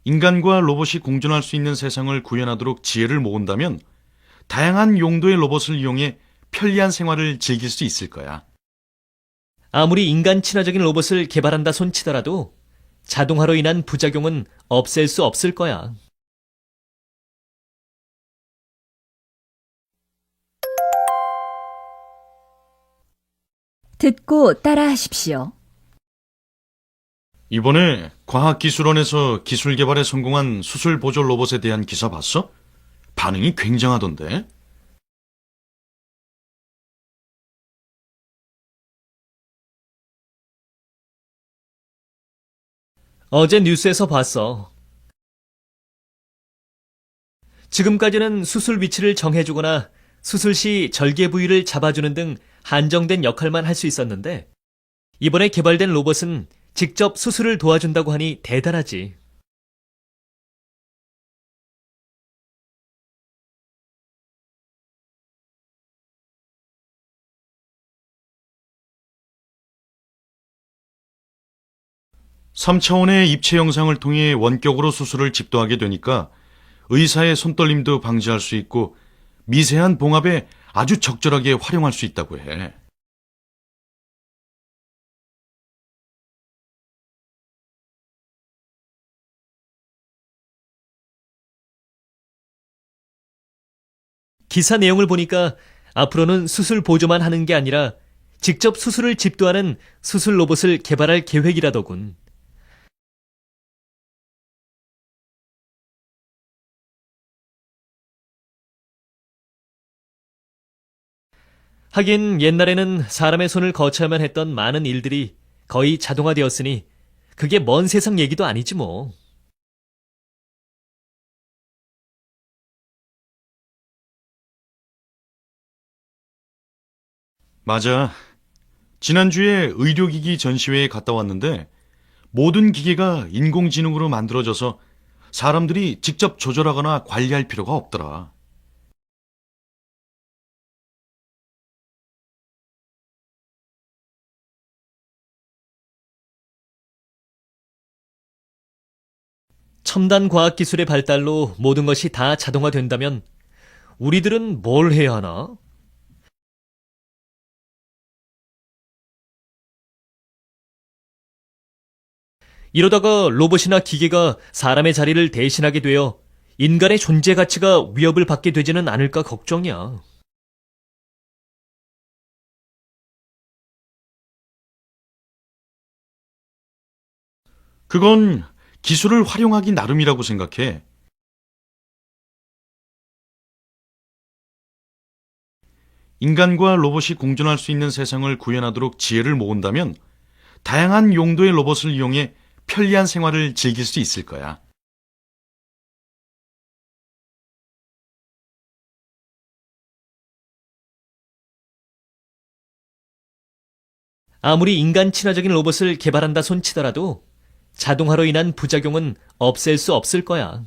인간과 로봇이 공존할 수 있는 세상을 구현하도록 지혜를 모은다면 다양한 용도의 로봇을 이용해 편리한 생활을 즐길 수 있을 거야. 아무리 인간 친화적인 로봇을 개발한다 손치더라도 자동화로 인한 부작용은 없앨 수 없을 거야. 듣고 따라하십시오. 이번에 과학기술원에서 기술 개발에 성공한 수술 보조 로봇에 대한 기사 봤어? 반응이 굉장하던데? 어제 뉴스에서 봤어. 지금까지는 수술 위치를 정해주거나 수술 시 절개 부위를 잡아주는 등 한정된 역할만 할 수 있었는데 이번에 개발된 로봇은 직접 수술을 도와준다고 하니 대단하지. 삼 차원의 입체 영상을 통해 원격으로 수술을 집도하게 되니까 의사의 손떨림도 방지할 수 있고 미세한 봉합에 아주 적절하게 활용할 수 있다고 해. 기사 내용을 보니까 앞으로는 수술 보조만 하는 게 아니라 직접 수술을 집도하는 수술 로봇을 개발할 계획이라더군. 하긴 옛날에는 사람의 손을 거쳐야만 했던 많은 일들이 거의 자동화되었으니 그게 먼 세상 얘기도 아니지 뭐. 맞아. 지난주에 의료기기 전시회에 갔다 왔는데 모든 기계가 인공지능으로 만들어져서 사람들이 직접 조절하거나 관리할 필요가 없더라. 첨단 과학기술의 발달로 모든 것이 다 자동화된다면 우리들은 뭘 해야 하나? 이러다가 로봇이나 기계가 사람의 자리를 대신하게 되어 인간의 존재 가치가 위협을 받게 되지는 않을까 걱정이야. 그건 기술을 활용하기 나름이라고 생각해. 인간과 로봇이 공존할 수 있는 세상을 구현하도록 지혜를 모은다면 다양한 용도의 로봇을 이용해 편리한 생활을 즐길 수 있을 거야. 아무리 인간 친화적인 로봇을 개발한다 손치더라도 자동화로 인한 부작용은 없앨 수 없을 거야.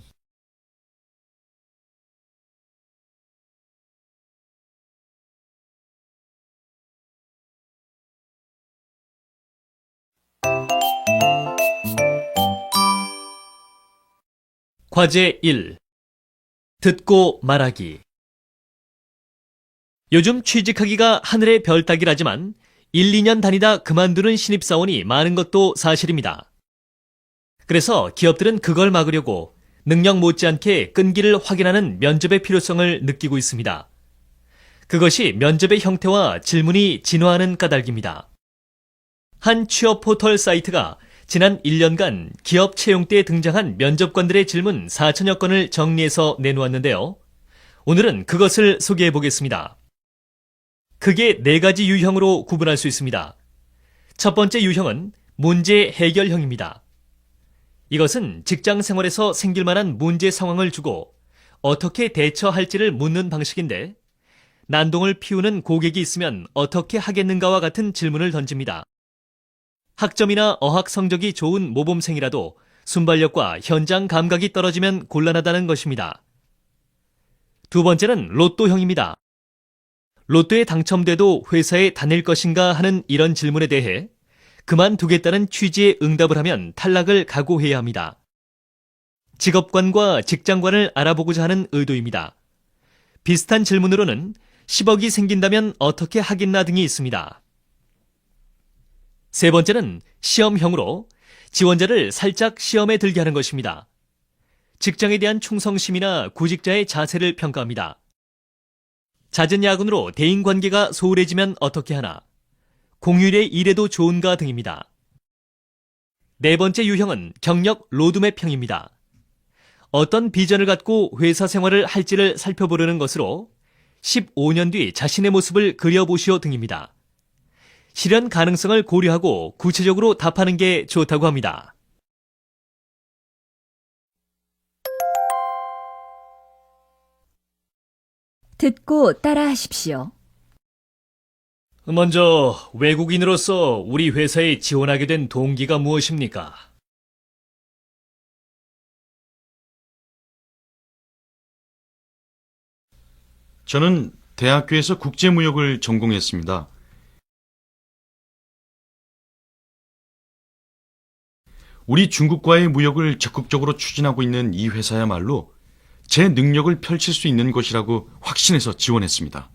과제 1. 듣고 말하기. 요즘 취직하기가 하늘의 별 따기라지만 1, 2년 다니다 그만두는 신입사원이 많은 것도 사실입니다. 그래서 기업들은 그걸 막으려고 능력 못지않게 끈기를 확인하는 면접의 필요성을 느끼고 있습니다. 그것이 면접의 형태와 질문이 진화하는 까닭입니다. 한 취업 포털 사이트가 지난 1년간 기업 채용 때 등장한 면접관들의 질문 4천여 건을 정리해서 내놓았는데요. 오늘은 그것을 소개해 보겠습니다. 크게 4가지 유형으로 구분할 수 있습니다. 첫 번째 유형은 문제 해결형입니다. 이것은 직장 생활에서 생길 만한 문제 상황을 주고 어떻게 대처할지를 묻는 방식인데, 난동을 피우는 고객이 있으면 어떻게 하겠는가와 같은 질문을 던집니다. 학점이나 어학 성적이 좋은 모범생이라도 순발력과 현장 감각이 떨어지면 곤란하다는 것입니다. 두 번째는 로또형입니다. 로또에 당첨돼도 회사에 다닐 것인가 하는 이런 질문에 대해 그만두겠다는 취지의 응답을 하면 탈락을 각오해야 합니다. 직업관과 직장관을 알아보고자 하는 의도입니다. 비슷한 질문으로는 10억이 생긴다면 어떻게 하겠나 등이 있습니다. 세 번째는 시험형으로 지원자를 살짝 시험에 들게 하는 것입니다. 직장에 대한 충성심이나 구직자의 자세를 평가합니다. 잦은 야근으로 대인관계가 소홀해지면 어떻게 하나, 공휴일에 일해도 좋은가 등입니다. 네 번째 유형은 경력 로드맵형입니다. 어떤 비전을 갖고 회사 생활을 할지를 살펴보려는 것으로 15년 뒤 자신의 모습을 그려보시오 등입니다. 실현 가능성을 고려하고 구체적으로 답하는 게 좋다고 합니다. 듣고 따라하십시오. 먼저 외국인으로서 우리 회사에 지원하게 된 동기가 무엇입니까? 저는 대학교에서 국제무역을 전공했습니다. 우리 중국과의 무역을 적극적으로 추진하고 있는 이 회사야말로 제 능력을 펼칠 수 있는 곳이라고 확신해서 지원했습니다.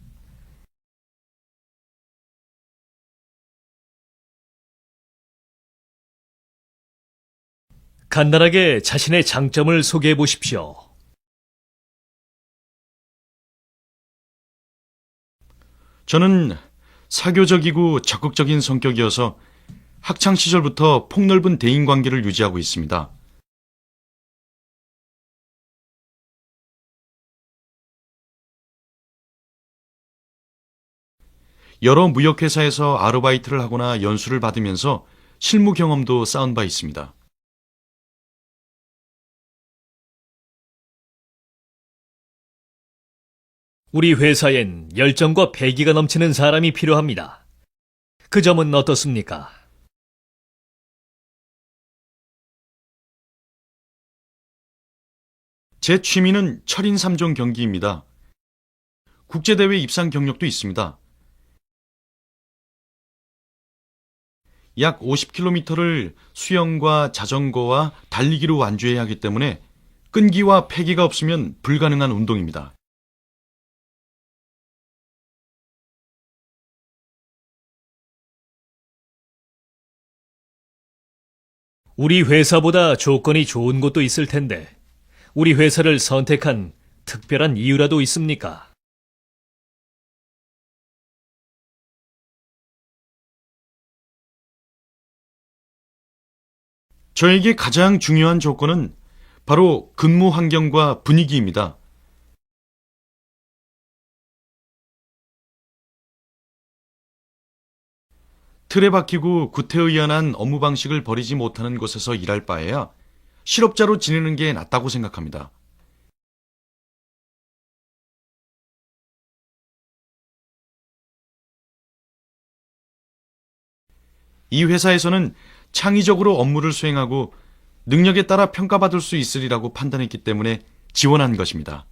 간단하게 자신의 장점을 소개해 보십시오. 저는 사교적이고 적극적인 성격이어서 학창 시절부터 폭넓은 대인관계를 유지하고 있습니다. 여러 무역회사에서 아르바이트를 하거나 연수를 받으면서 실무 경험도 쌓은 바 있습니다. 우리 회사엔 열정과 패기가 넘치는 사람이 필요합니다. 그 점은 어떻습니까? 제 취미는 철인 3종 경기입니다. 국제대회 입상 경력도 있습니다. 약 50km를 수영과 자전거와 달리기로 완주해야 하기 때문에 끈기와 패기가 없으면 불가능한 운동입니다. 우리 회사보다 조건이 좋은 곳도 있을 텐데, 우리 회사를 선택한 특별한 이유라도 있습니까? 저에게 가장 중요한 조건은 바로 근무 환경과 분위기입니다. 틀에 박히고 구태의연한 업무 방식을 버리지 못하는 곳에서 일할 바에야 실업자로 지내는 게 낫다고 생각합니다. 이 회사에서는 창의적으로 업무를 수행하고 능력에 따라 평가받을 수 있으리라고 판단했기 때문에 지원한 것입니다.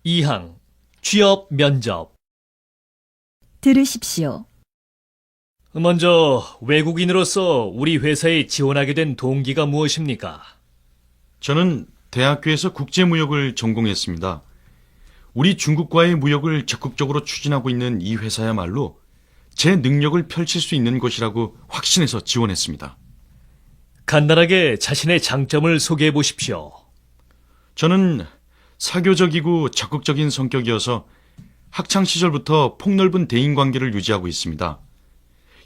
이항 취업 면접. 들으십시오. 먼저 외국인으로서 우리 회사에 지원하게 된 동기가 무엇입니까? 저는 대학교에서 국제무역을 전공했습니다. 우리 중국과의 무역을 적극적으로 추진하고 있는 이 회사야말로 제 능력을 펼칠 수 있는 곳이라고 확신해서 지원했습니다. 간단하게 자신의 장점을 소개해 보십시오. 저는 사교적이고 적극적인 성격이어서 학창시절부터 폭넓은 대인관계를 유지하고 있습니다.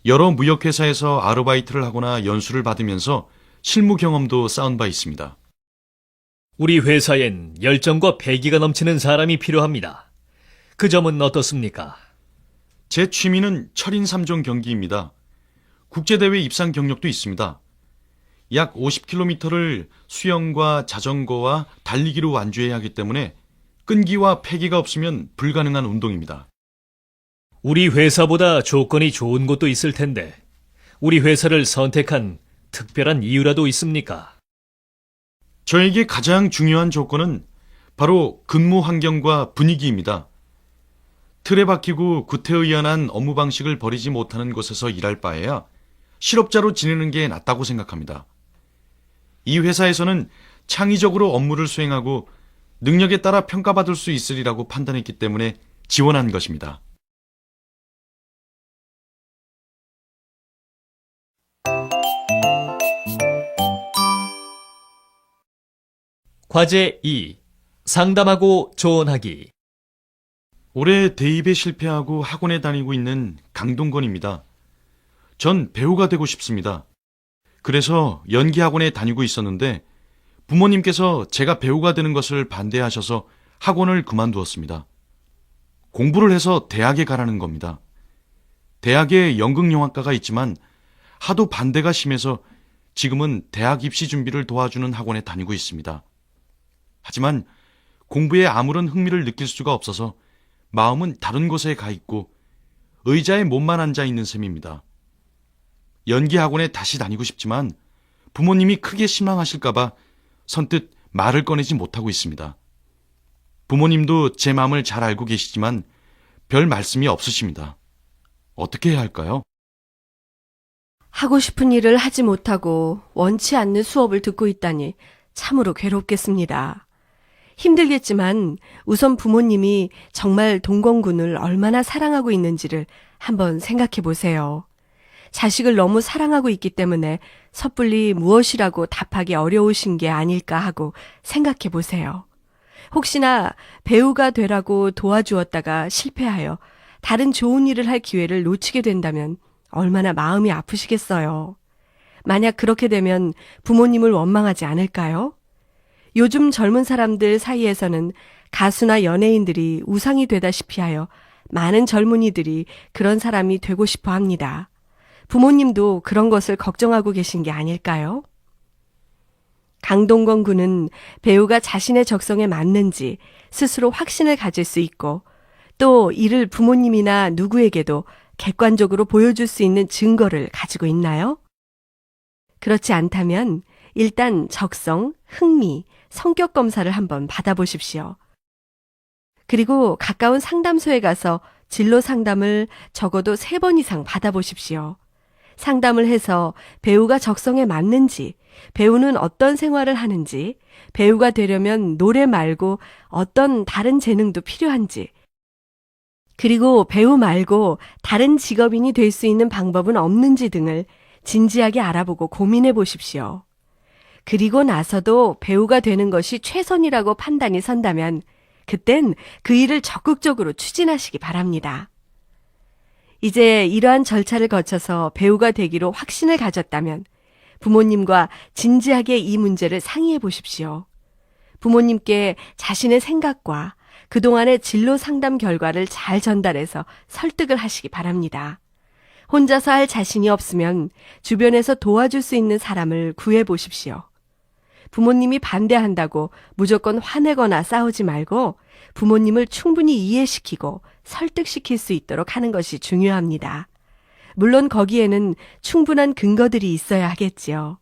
여러 무역회사에서 아르바이트를 하거나 연수를 받으면서 실무 경험도 쌓은 바 있습니다. 우리 회사엔 열정과 패기가 넘치는 사람이 필요합니다. 그 점은 어떻습니까? 제 취미는 철인 3종 경기입니다. 국제대회 입상 경력도 있습니다. 약 50km를 수영과 자전거와 달리기로 완주해야 하기 때문에 끈기와 패기가 없으면 불가능한 운동입니다. 우리 회사보다 조건이 좋은 곳도 있을 텐데, 우리 회사를 선택한 특별한 이유라도 있습니까? 저에게 가장 중요한 조건은 바로 근무 환경과 분위기입니다. 틀에 박히고 구태의연한 업무 방식을 버리지 못하는 곳에서 일할 바에야 실업자로 지내는 게 낫다고 생각합니다. 이 회사에서는 창의적으로 업무를 수행하고 능력에 따라 평가받을 수 있으리라고 판단했기 때문에 지원한 것입니다. 과제 2. 상담하고 조언하기. 올해 대입에 실패하고 학원에 다니고 있는 강동건입니다. 전 배우가 되고 싶습니다. 그래서 연기학원에 다니고 있었는데 부모님께서 제가 배우가 되는 것을 반대하셔서 학원을 그만두었습니다. 공부를 해서 대학에 가라는 겁니다. 대학에 연극영화과가 있지만 하도 반대가 심해서 지금은 대학 입시 준비를 도와주는 학원에 다니고 있습니다. 하지만 공부에 아무런 흥미를 느낄 수가 없어서 마음은 다른 곳에 가 있고 의자에 몸만 앉아 있는 셈입니다. 연기학원에 다시 다니고 싶지만 부모님이 크게 실망하실까봐 선뜻 말을 꺼내지 못하고 있습니다. 부모님도 제 마음을 잘 알고 계시지만 별 말씀이 없으십니다. 어떻게 해야 할까요? 하고 싶은 일을 하지 못하고 원치 않는 수업을 듣고 있다니 참으로 괴롭겠습니다. 힘들겠지만 우선 부모님이 정말 동건군을 얼마나 사랑하고 있는지를 한번 생각해 보세요. 자식을 너무 사랑하고 있기 때문에 섣불리 무엇이라고 답하기 어려우신 게 아닐까 하고 생각해 보세요. 혹시나 배우가 되라고 도와주었다가 실패하여 다른 좋은 일을 할 기회를 놓치게 된다면 얼마나 마음이 아프시겠어요. 만약 그렇게 되면 부모님을 원망하지 않을까요? 요즘 젊은 사람들 사이에서는 가수나 연예인들이 우상이 되다시피 하여 많은 젊은이들이 그런 사람이 되고 싶어 합니다. 부모님도 그런 것을 걱정하고 계신 게 아닐까요? 강동건 군은 배우가 자신의 적성에 맞는지 스스로 확신을 가질 수 있고 또 이를 부모님이나 누구에게도 객관적으로 보여줄 수 있는 증거를 가지고 있나요? 그렇지 않다면 일단 적성, 흥미, 성격 검사를 한번 받아보십시오. 그리고 가까운 상담소에 가서 진로 상담을 적어도 3번 이상 받아보십시오. 상담을 해서 배우가 적성에 맞는지, 배우는 어떤 생활을 하는지, 배우가 되려면 노래 말고 어떤 다른 재능도 필요한지, 그리고 배우 말고 다른 직업인이 될 수 있는 방법은 없는지 등을 진지하게 알아보고 고민해 보십시오. 그리고 나서도 배우가 되는 것이 최선이라고 판단이 선다면 그땐 그 일을 적극적으로 추진하시기 바랍니다. 이제 이러한 절차를 거쳐서 배우가 되기로 확신을 가졌다면 부모님과 진지하게 이 문제를 상의해 보십시오. 부모님께 자신의 생각과 그동안의 진로 상담 결과를 잘 전달해서 설득을 하시기 바랍니다. 혼자서 할 자신이 없으면 주변에서 도와줄 수 있는 사람을 구해 보십시오. 부모님이 반대한다고 무조건 화내거나 싸우지 말고 부모님을 충분히 이해시키고 설득시킬 수 있도록 하는 것이 중요합니다. 물론 거기에는 충분한 근거들이 있어야 하겠지요.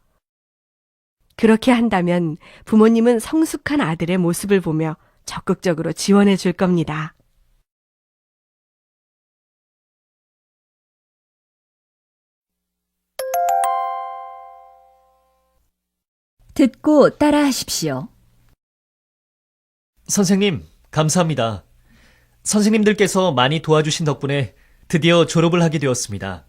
그렇게 한다면 부모님은 성숙한 아들의 모습을 보며 적극적으로 지원해 줄 겁니다. 듣고 따라하십시오. 선생님, 감사합니다. 선생님들께서 많이 도와주신 덕분에 드디어 졸업을 하게 되었습니다.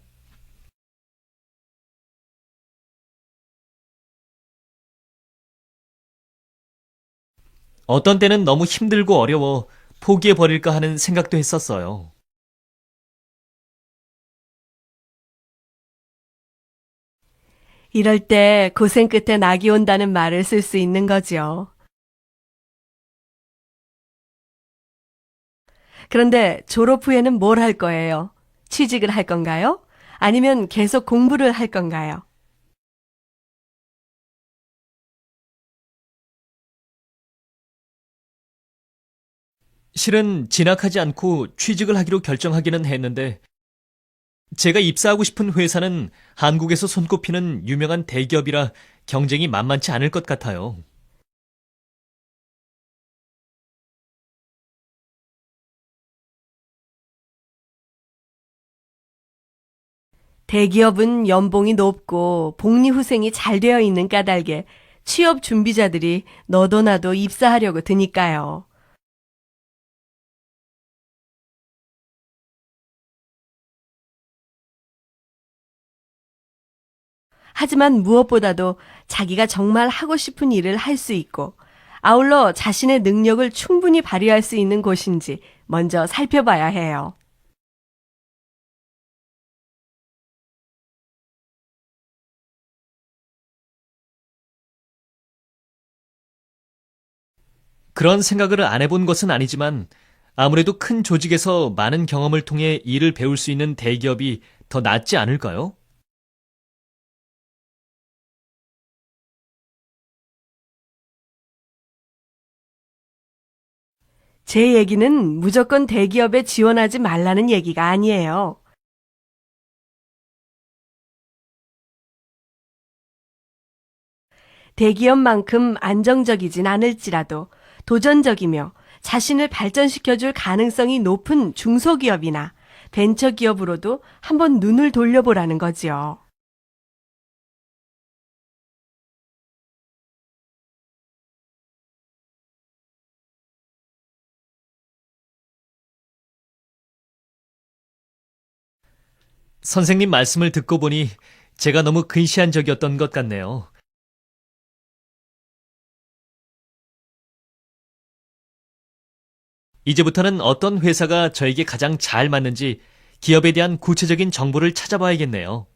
어떤 때는 너무 힘들고 어려워 포기해버릴까 하는 생각도 했었어요. 이럴 때 고생 끝에 낙이 온다는 말을 쓸 수 있는 거죠. 그런데 졸업 후에는 뭘 할 거예요? 취직을 할 건가요? 아니면 계속 공부를 할 건가요? 실은 진학하지 않고 취직을 하기로 결정하기는 했는데 제가 입사하고 싶은 회사는 한국에서 손꼽히는 유명한 대기업이라 경쟁이 만만치 않을 것 같아요. 대기업은 연봉이 높고 복리후생이 잘 되어 있는 까닭에 취업 준비자들이 너도 나도 입사하려고 드니까요. 하지만 무엇보다도 자기가 정말 하고 싶은 일을 할 수 있고 아울러 자신의 능력을 충분히 발휘할 수 있는 곳인지 먼저 살펴봐야 해요. 그런 생각을 안 해본 것은 아니지만 아무래도 큰 조직에서 많은 경험을 통해 일을 배울 수 있는 대기업이 더 낫지 않을까요? 제 얘기는 무조건 대기업에 지원하지 말라는 얘기가 아니에요. 대기업만큼 안정적이진 않을지라도 도전적이며 자신을 발전시켜줄 가능성이 높은 중소기업이나 벤처기업으로도 한번 눈을 돌려보라는 거지요. 선생님 말씀을 듣고 보니 제가 너무 근시한 적이었던 것 같네요. 이제부터는 어떤 회사가 저에게 가장 잘 맞는지 기업에 대한 구체적인 정보를 찾아봐야겠네요.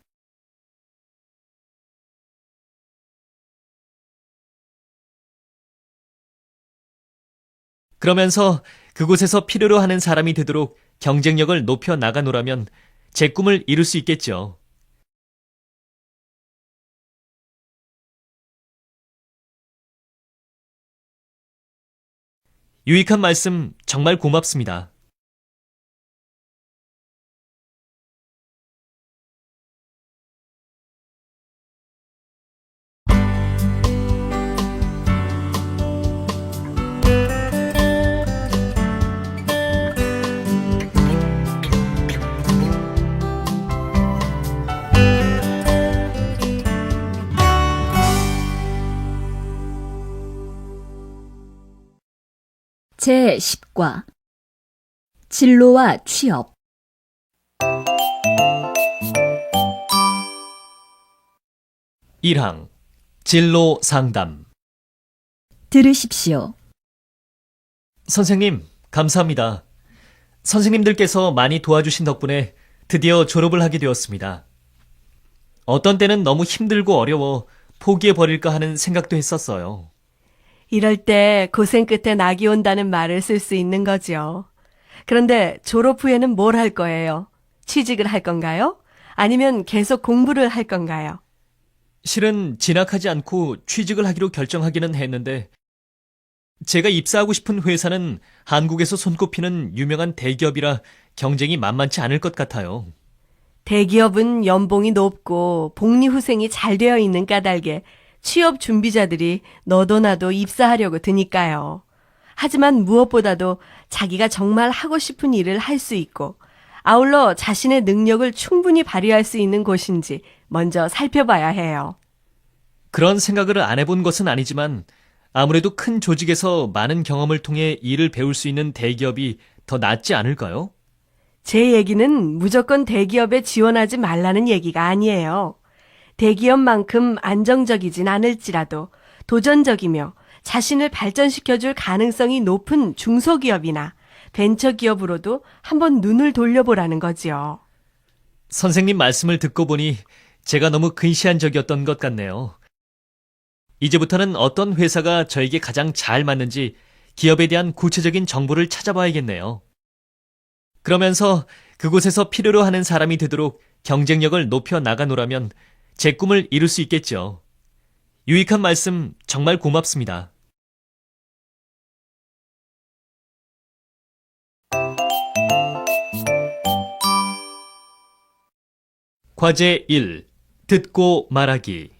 그러면서 그곳에서 필요로 하는 사람이 되도록 경쟁력을 높여 나가노라면 제 꿈을 이룰 수 있겠죠. 유익한 말씀 정말 고맙습니다. 제10과 진로와 취업 1항 진로 상담. 들으십시오. 선생님, 감사합니다. 선생님들께서 많이 도와주신 덕분에 드디어 졸업을 하게 되었습니다. 어떤 때는 너무 힘들고 어려워 포기해버릴까 하는 생각도 했었어요. 이럴 때 고생 끝에 낙이 온다는 말을 쓸 수 있는 거죠. 그런데 졸업 후에는 뭘 할 거예요? 취직을 할 건가요? 아니면 계속 공부를 할 건가요? 실은 진학하지 않고 취직을 하기로 결정하기는 했는데 제가 입사하고 싶은 회사는 한국에서 손꼽히는 유명한 대기업이라 경쟁이 만만치 않을 것 같아요. 대기업은 연봉이 높고 복리후생이 잘 되어 있는 까닭에 취업 준비자들이 너도 나도 입사하려고 드니까요. 하지만 무엇보다도 자기가 정말 하고 싶은 일을 할 수 있고 아울러 자신의 능력을 충분히 발휘할 수 있는 곳인지 먼저 살펴봐야 해요. 그런 생각을 안 해본 것은 아니지만 아무래도 큰 조직에서 많은 경험을 통해 일을 배울 수 있는 대기업이 더 낫지 않을까요? 제 얘기는 무조건 대기업에 지원하지 말라는 얘기가 아니에요. 대기업만큼 안정적이진 않을지라도 도전적이며 자신을 발전시켜줄 가능성이 높은 중소기업이나 벤처기업으로도 한번 눈을 돌려보라는 거지요. 선생님 말씀을 듣고 보니 제가 너무 근시한 적이었던 것 같네요. 이제부터는 어떤 회사가 저에게 가장 잘 맞는지 기업에 대한 구체적인 정보를 찾아봐야겠네요. 그러면서 그곳에서 필요로 하는 사람이 되도록 경쟁력을 높여 나가노라면 제 꿈을 이룰 수 있겠죠. 유익한 말씀 정말 고맙습니다. 과제 1. 듣고 말하기.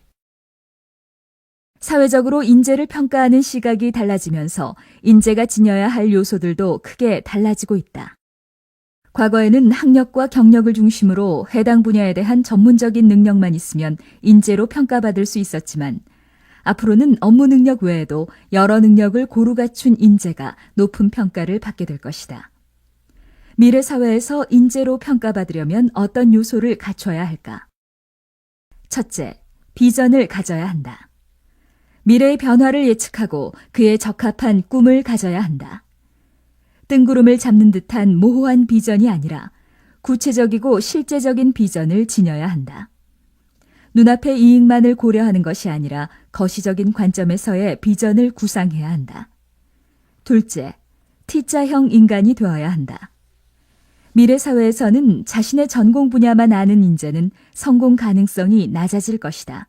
사회적으로 인재를 평가하는 시각이 달라지면서 인재가 지녀야 할 요소들도 크게 달라지고 있다. 과거에는 학력과 경력을 중심으로 해당 분야에 대한 전문적인 능력만 있으면 인재로 평가받을 수 있었지만 앞으로는 업무 능력 외에도 여러 능력을 고루 갖춘 인재가 높은 평가를 받게 될 것이다. 미래 사회에서 인재로 평가받으려면 어떤 요소를 갖춰야 할까? 첫째, 비전을 가져야 한다. 미래의 변화를 예측하고 그에 적합한 꿈을 가져야 한다. 뜬구름을 잡는 듯한 모호한 비전이 아니라 구체적이고 실제적인 비전을 지녀야 한다. 눈앞의 이익만을 고려하는 것이 아니라 거시적인 관점에서의 비전을 구상해야 한다. 둘째, T자형 인간이 되어야 한다. 미래 사회에서는 자신의 전공 분야만 아는 인재는 성공 가능성이 낮아질 것이다.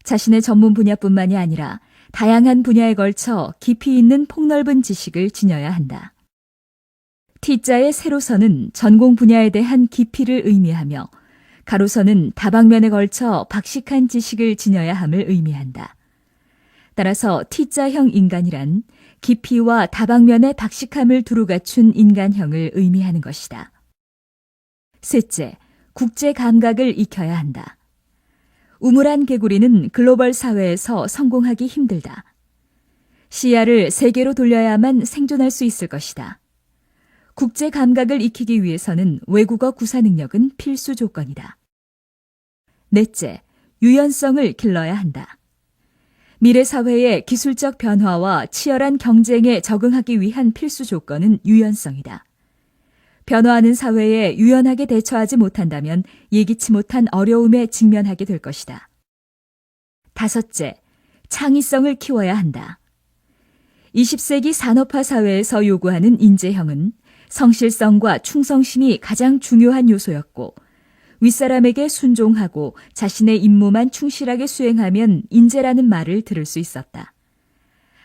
자신의 전문 분야뿐만이 아니라 다양한 분야에 걸쳐 깊이 있는 폭넓은 지식을 지녀야 한다. T자의 세로선은 전공 분야에 대한 깊이를 의미하며 가로선은 다방면에 걸쳐 박식한 지식을 지녀야 함을 의미한다. 따라서 T자형 인간이란 깊이와 다방면의 박식함을 두루 갖춘 인간형을 의미하는 것이다. 셋째, 국제 감각을 익혀야 한다. 우물한 개구리는 글로벌 사회에서 성공하기 힘들다. 시야를 세계로 돌려야만 생존할 수 있을 것이다. 국제 감각을 익히기 위해서는 외국어 구사 능력은 필수 조건이다. 넷째, 유연성을 길러야 한다. 미래 사회의 기술적 변화와 치열한 경쟁에 적응하기 위한 필수 조건은 유연성이다. 변화하는 사회에 유연하게 대처하지 못한다면 예기치 못한 어려움에 직면하게 될 것이다. 다섯째, 창의성을 키워야 한다. 20세기 산업화 사회에서 요구하는 인재형은 성실성과 충성심이 가장 중요한 요소였고 윗사람에게 순종하고 자신의 임무만 충실하게 수행하면 인재라는 말을 들을 수 있었다.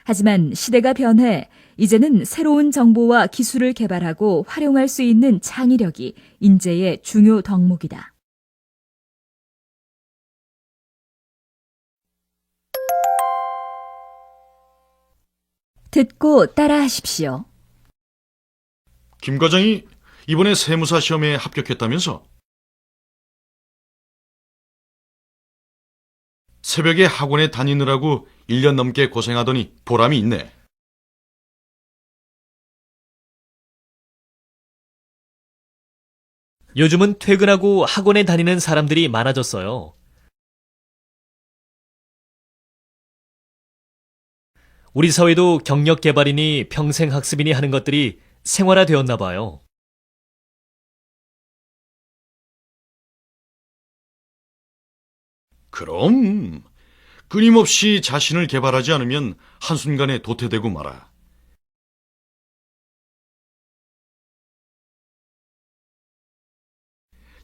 하지만 시대가 변해 이제는 새로운 정보와 기술을 개발하고 활용할 수 있는 창의력이 인재의 중요 덕목이다. 듣고 따라하십시오. 김 과장이 이번에 세무사 시험에 합격했다면서? 새벽에 학원에 다니느라고 1년 넘게 고생하더니 보람이 있네. 요즘은 퇴근하고 학원에 다니는 사람들이 많아졌어요. 우리 사회도 경력 개발이니 평생 학습이니 하는 것들이 생활화되었나 봐요. 그럼 끊임없이 자신을 개발하지 않으면 한순간에 도태되고 말아.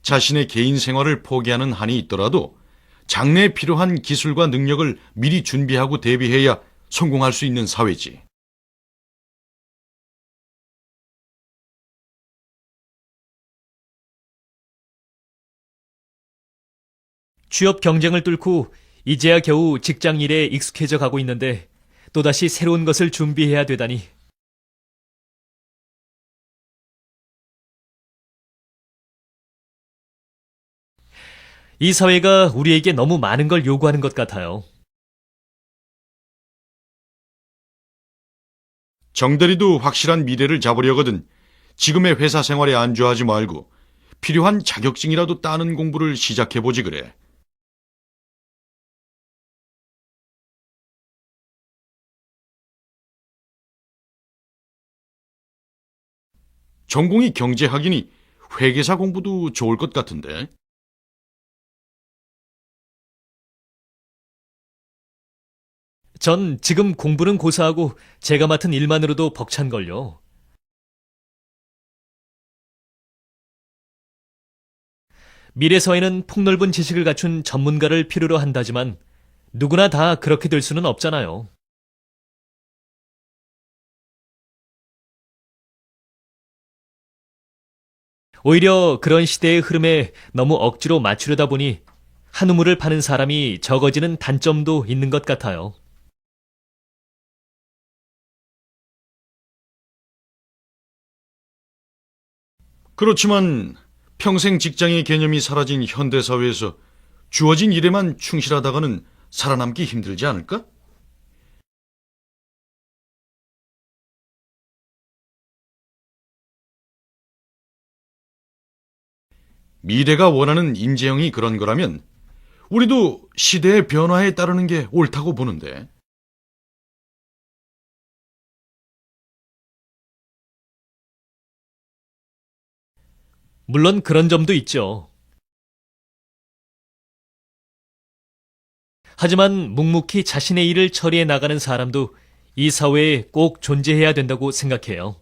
자신의 개인 생활을 포기하는 한이 있더라도 장래에 필요한 기술과 능력을 미리 준비하고 대비해야 성공할 수 있는 사회지. 취업 경쟁을 뚫고 이제야 겨우 직장 일에 익숙해져 가고 있는데 또다시 새로운 것을 준비해야 되다니. 이 사회가 우리에게 너무 많은 걸 요구하는 것 같아요. 정대리도 확실한 미래를 잡으려거든 지금의 회사 생활에 안주하지 말고 필요한 자격증이라도 따는 공부를 시작해보지 그래. 전공이 경제학이니 회계사 공부도 좋을 것 같은데. 전 지금 공부는 고사하고 제가 맡은 일만으로도 벅찬걸요. 미래 사회는 폭넓은 지식을 갖춘 전문가를 필요로 한다지만 누구나 다 그렇게 될 수는 없잖아요. 오히려 그런 시대의 흐름에 너무 억지로 맞추려다 보니 한 우물을 파는 사람이 적어지는 단점도 있는 것 같아요. 그렇지만 평생 직장의 개념이 사라진 현대사회에서 주어진 일에만 충실하다가는 살아남기 힘들지 않을까? 미래가 원하는 인재형이 그런 거라면 우리도 시대의 변화에 따르는 게 옳다고 보는데. 물론 그런 점도 있죠. 하지만 묵묵히 자신의 일을 처리해 나가는 사람도 이 사회에 꼭 존재해야 된다고 생각해요.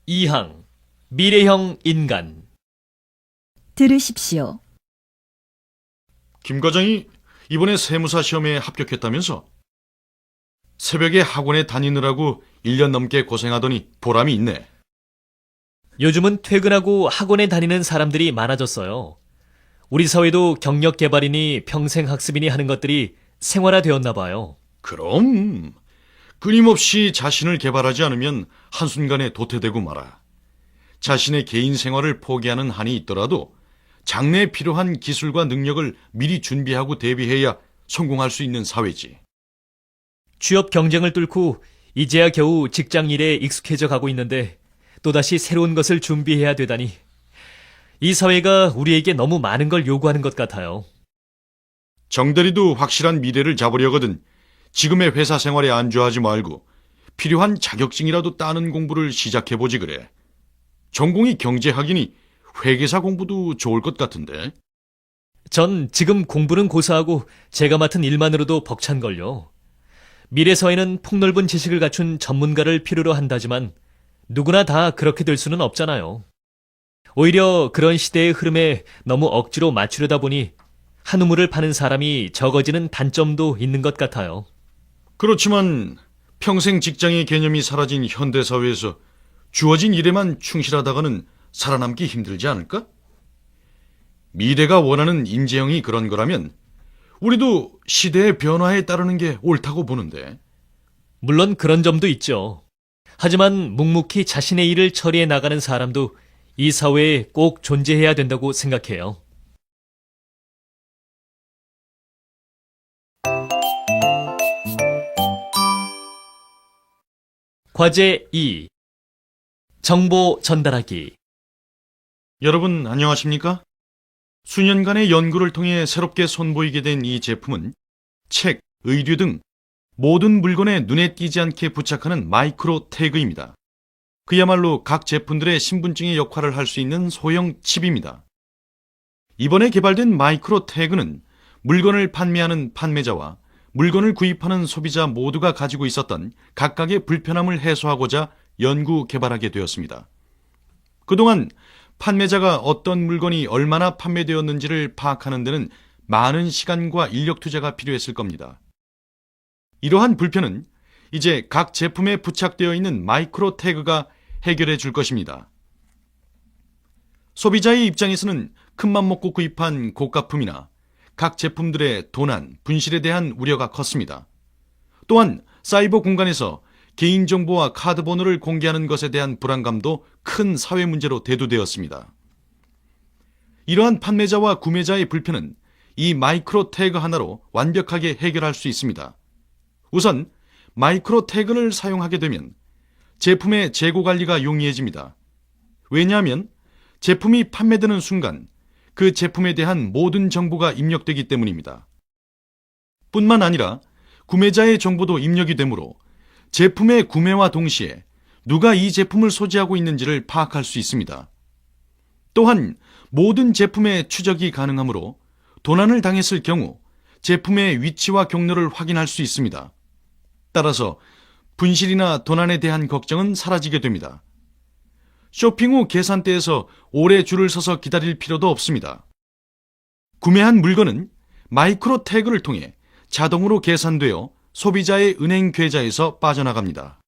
이항, 미래형 인간. 들으십시오. 김 과장이 이번에 세무사 시험에 합격했다면서? 새벽에 학원에 다니느라고 1년 넘게 고생하더니 보람이 있네. 요즘은 퇴근하고 학원에 다니는 사람들이 많아졌어요. 우리 사회도 경력 개발이니 평생 학습이니 하는 것들이 생활화되었나 봐요. 그럼 끊임없이 자신을 개발하지 않으면 한순간에 도태되고 말아. 자신의 개인 생활을 포기하는 한이 있더라도 장래에 필요한 기술과 능력을 미리 준비하고 대비해야 성공할 수 있는 사회지. 취업 경쟁을 뚫고 이제야 겨우 직장 일에 익숙해져 가고 있는데 또다시 새로운 것을 준비해야 되다니. 이 사회가 우리에게 너무 많은 걸 요구하는 것 같아요. 정대리도 확실한 미래를 잡으려거든 지금의 회사 생활에 안주하지 말고 필요한 자격증이라도 따는 공부를 시작해보지 그래. 전공이 경제학이니 회계사 공부도 좋을 것 같은데. 전 지금 공부는 고사하고 제가 맡은 일만으로도 벅찬걸요. 미래 사회는 폭넓은 지식을 갖춘 전문가를 필요로 한다지만 누구나 다 그렇게 될 수는 없잖아요. 오히려 그런 시대의 흐름에 너무 억지로 맞추려다 보니 한 우물을 파는 사람이 적어지는 단점도 있는 것 같아요. 그렇지만 평생 직장의 개념이 사라진 현대사회에서 주어진 일에만 충실하다가는 살아남기 힘들지 않을까? 미래가 원하는 인재형이 그런 거라면 우리도 시대의 변화에 따르는 게 옳다고 보는데. 물론 그런 점도 있죠. 하지만 묵묵히 자신의 일을 처리해 나가는 사람도 이 사회에 꼭 존재해야 된다고 생각해요. 과제 2. 정보 전달하기. 여러분 안녕하십니까? 수년간의 연구를 통해 새롭게 선보이게 된 이 제품은 책, 의류 등 모든 물건에 눈에 띄지 않게 부착하는 마이크로 태그입니다. 그야말로 각 제품들의 신분증의 역할을 할 수 있는 소형 칩입니다. 이번에 개발된 마이크로 태그는 물건을 판매하는 판매자와 물건을 구입하는 소비자 모두가 가지고 있었던 각각의 불편함을 해소하고자 연구 개발하게 되었습니다. 그동안 판매자가 어떤 물건이 얼마나 판매되었는지를 파악하는 데는 많은 시간과 인력 투자가 필요했을 겁니다. 이러한 불편은 이제 각 제품에 부착되어 있는 마이크로 태그가 해결해 줄 것입니다. 소비자의 입장에서는 큰맘 먹고 구입한 고가품이나 각 제품들의 도난, 분실에 대한 우려가 컸습니다. 또한 사이버 공간에서 개인정보와 카드 번호를 공개하는 것에 대한 불안감도 큰 사회 문제로 대두되었습니다. 이러한 판매자와 구매자의 불편은 이 마이크로 태그 하나로 완벽하게 해결할 수 있습니다. 우선 마이크로 태그를 사용하게 되면 제품의 재고 관리가 용이해집니다. 왜냐하면 제품이 판매되는 순간 그 제품에 대한 모든 정보가 입력되기 때문입니다. 뿐만 아니라 구매자의 정보도 입력이 되므로 제품의 구매와 동시에 누가 이 제품을 소지하고 있는지를 파악할 수 있습니다. 또한 모든 제품의 추적이 가능하므로 도난을 당했을 경우 제품의 위치와 경로를 확인할 수 있습니다. 따라서 분실이나 도난에 대한 걱정은 사라지게 됩니다. 쇼핑 후 계산대에서 오래 줄을 서서 기다릴 필요도 없습니다. 구매한 물건은 마이크로 태그를 통해 자동으로 계산되어 소비자의 은행 계좌에서 빠져나갑니다.